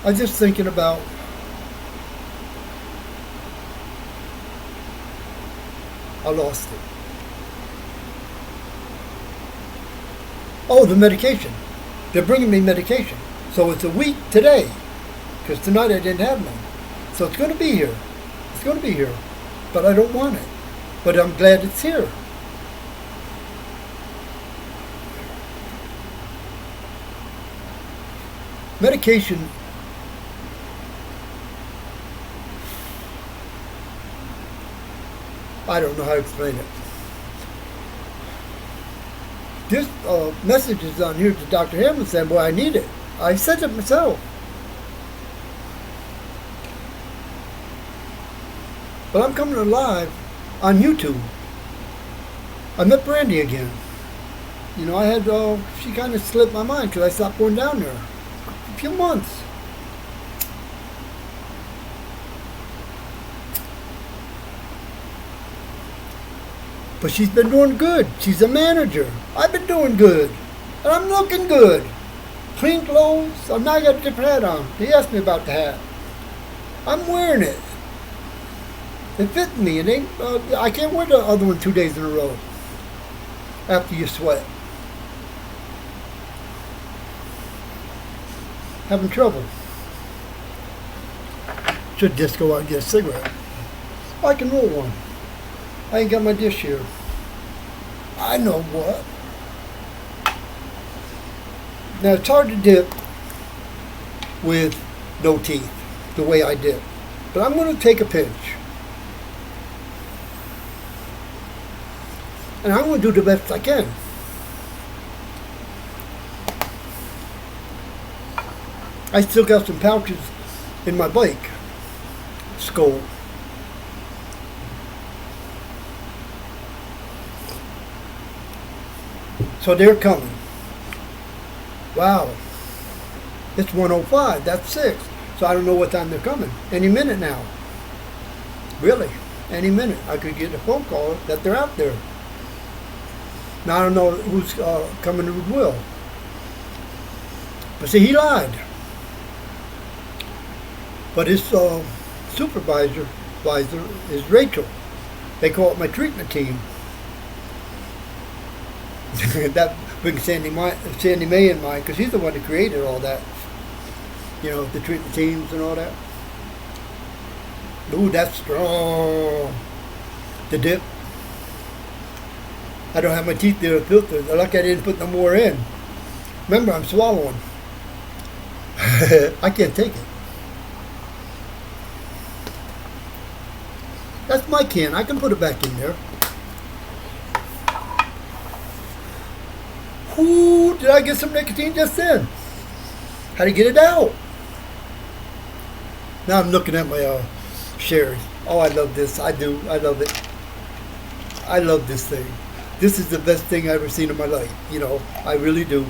I'm just thinking about I lost it. Oh, the medication. They're bringing me medication. So it's a week today. Because tonight I didn't have none. So it's going to be here. It's going to be here. But I don't want it. But I'm glad it's here. Medication. I don't know how to explain it. This message is on here to Dr. Hammond saying, "Boy, I need it." I sent it myself. But I'm coming alive on YouTube. I met Brandy again. You know, I had, she kind of slipped my mind because I stopped going down there a few months. But she's been doing good. She's a manager. I've been doing good. And I'm looking good. Clean clothes. I've now got a different hat on. He asked me about the hat. I'm wearing it. It fits me. It ain't, I can't wear the other one 2 days in a row after you sweat. Having trouble. Should just go out and get a cigarette. I can roll one. I ain't got my dish here. I know what. Now it's hard to dip with no teeth, the way I dip. But I'm going to take a pinch. And I'm going to do the best I can. I still got some pouches in my bike skull. So they're coming. Wow. It's 1:05. That's 6. So I don't know what time they're coming. Any minute now. Really. Any minute. I could get a phone call that they're out there. Now I don't know who's coming with Will. But see, he lied. But his supervisor is Rachel. They call it my treatment team. That brings Sandy May in mind, because he's the one that created all that. You know, the treatment teams and all that. Ooh, that's strong. The dip. I don't have my teeth there filtered. I lucky I didn't put no more in. Remember, I'm swallowing. I can't take it. That's my can. I can put it back in there. Ooh, did I get some nicotine just then? How to get it out? Now I'm looking at my sherry. Oh, I love this. I do. I love it. I love this thing. This is the best thing I've ever seen in my life. You know, I really do.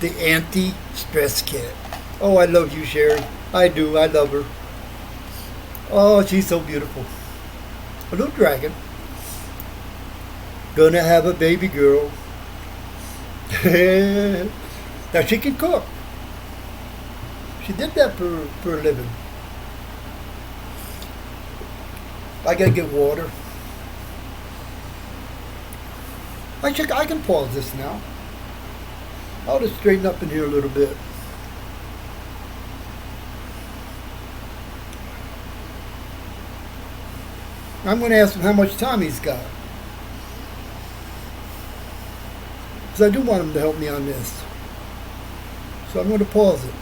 The anti-stress kit. Oh, I love you, Sherry. I do. I love her. Oh, she's so beautiful. A little dragon. Gonna have a baby girl. Now she can cook. She did that for a living. I gotta get water. I can pause this now. I'll just straighten up in here a little bit. I'm going to ask him how much time he's got. Because I do want him to help me on this. So I'm going to pause it.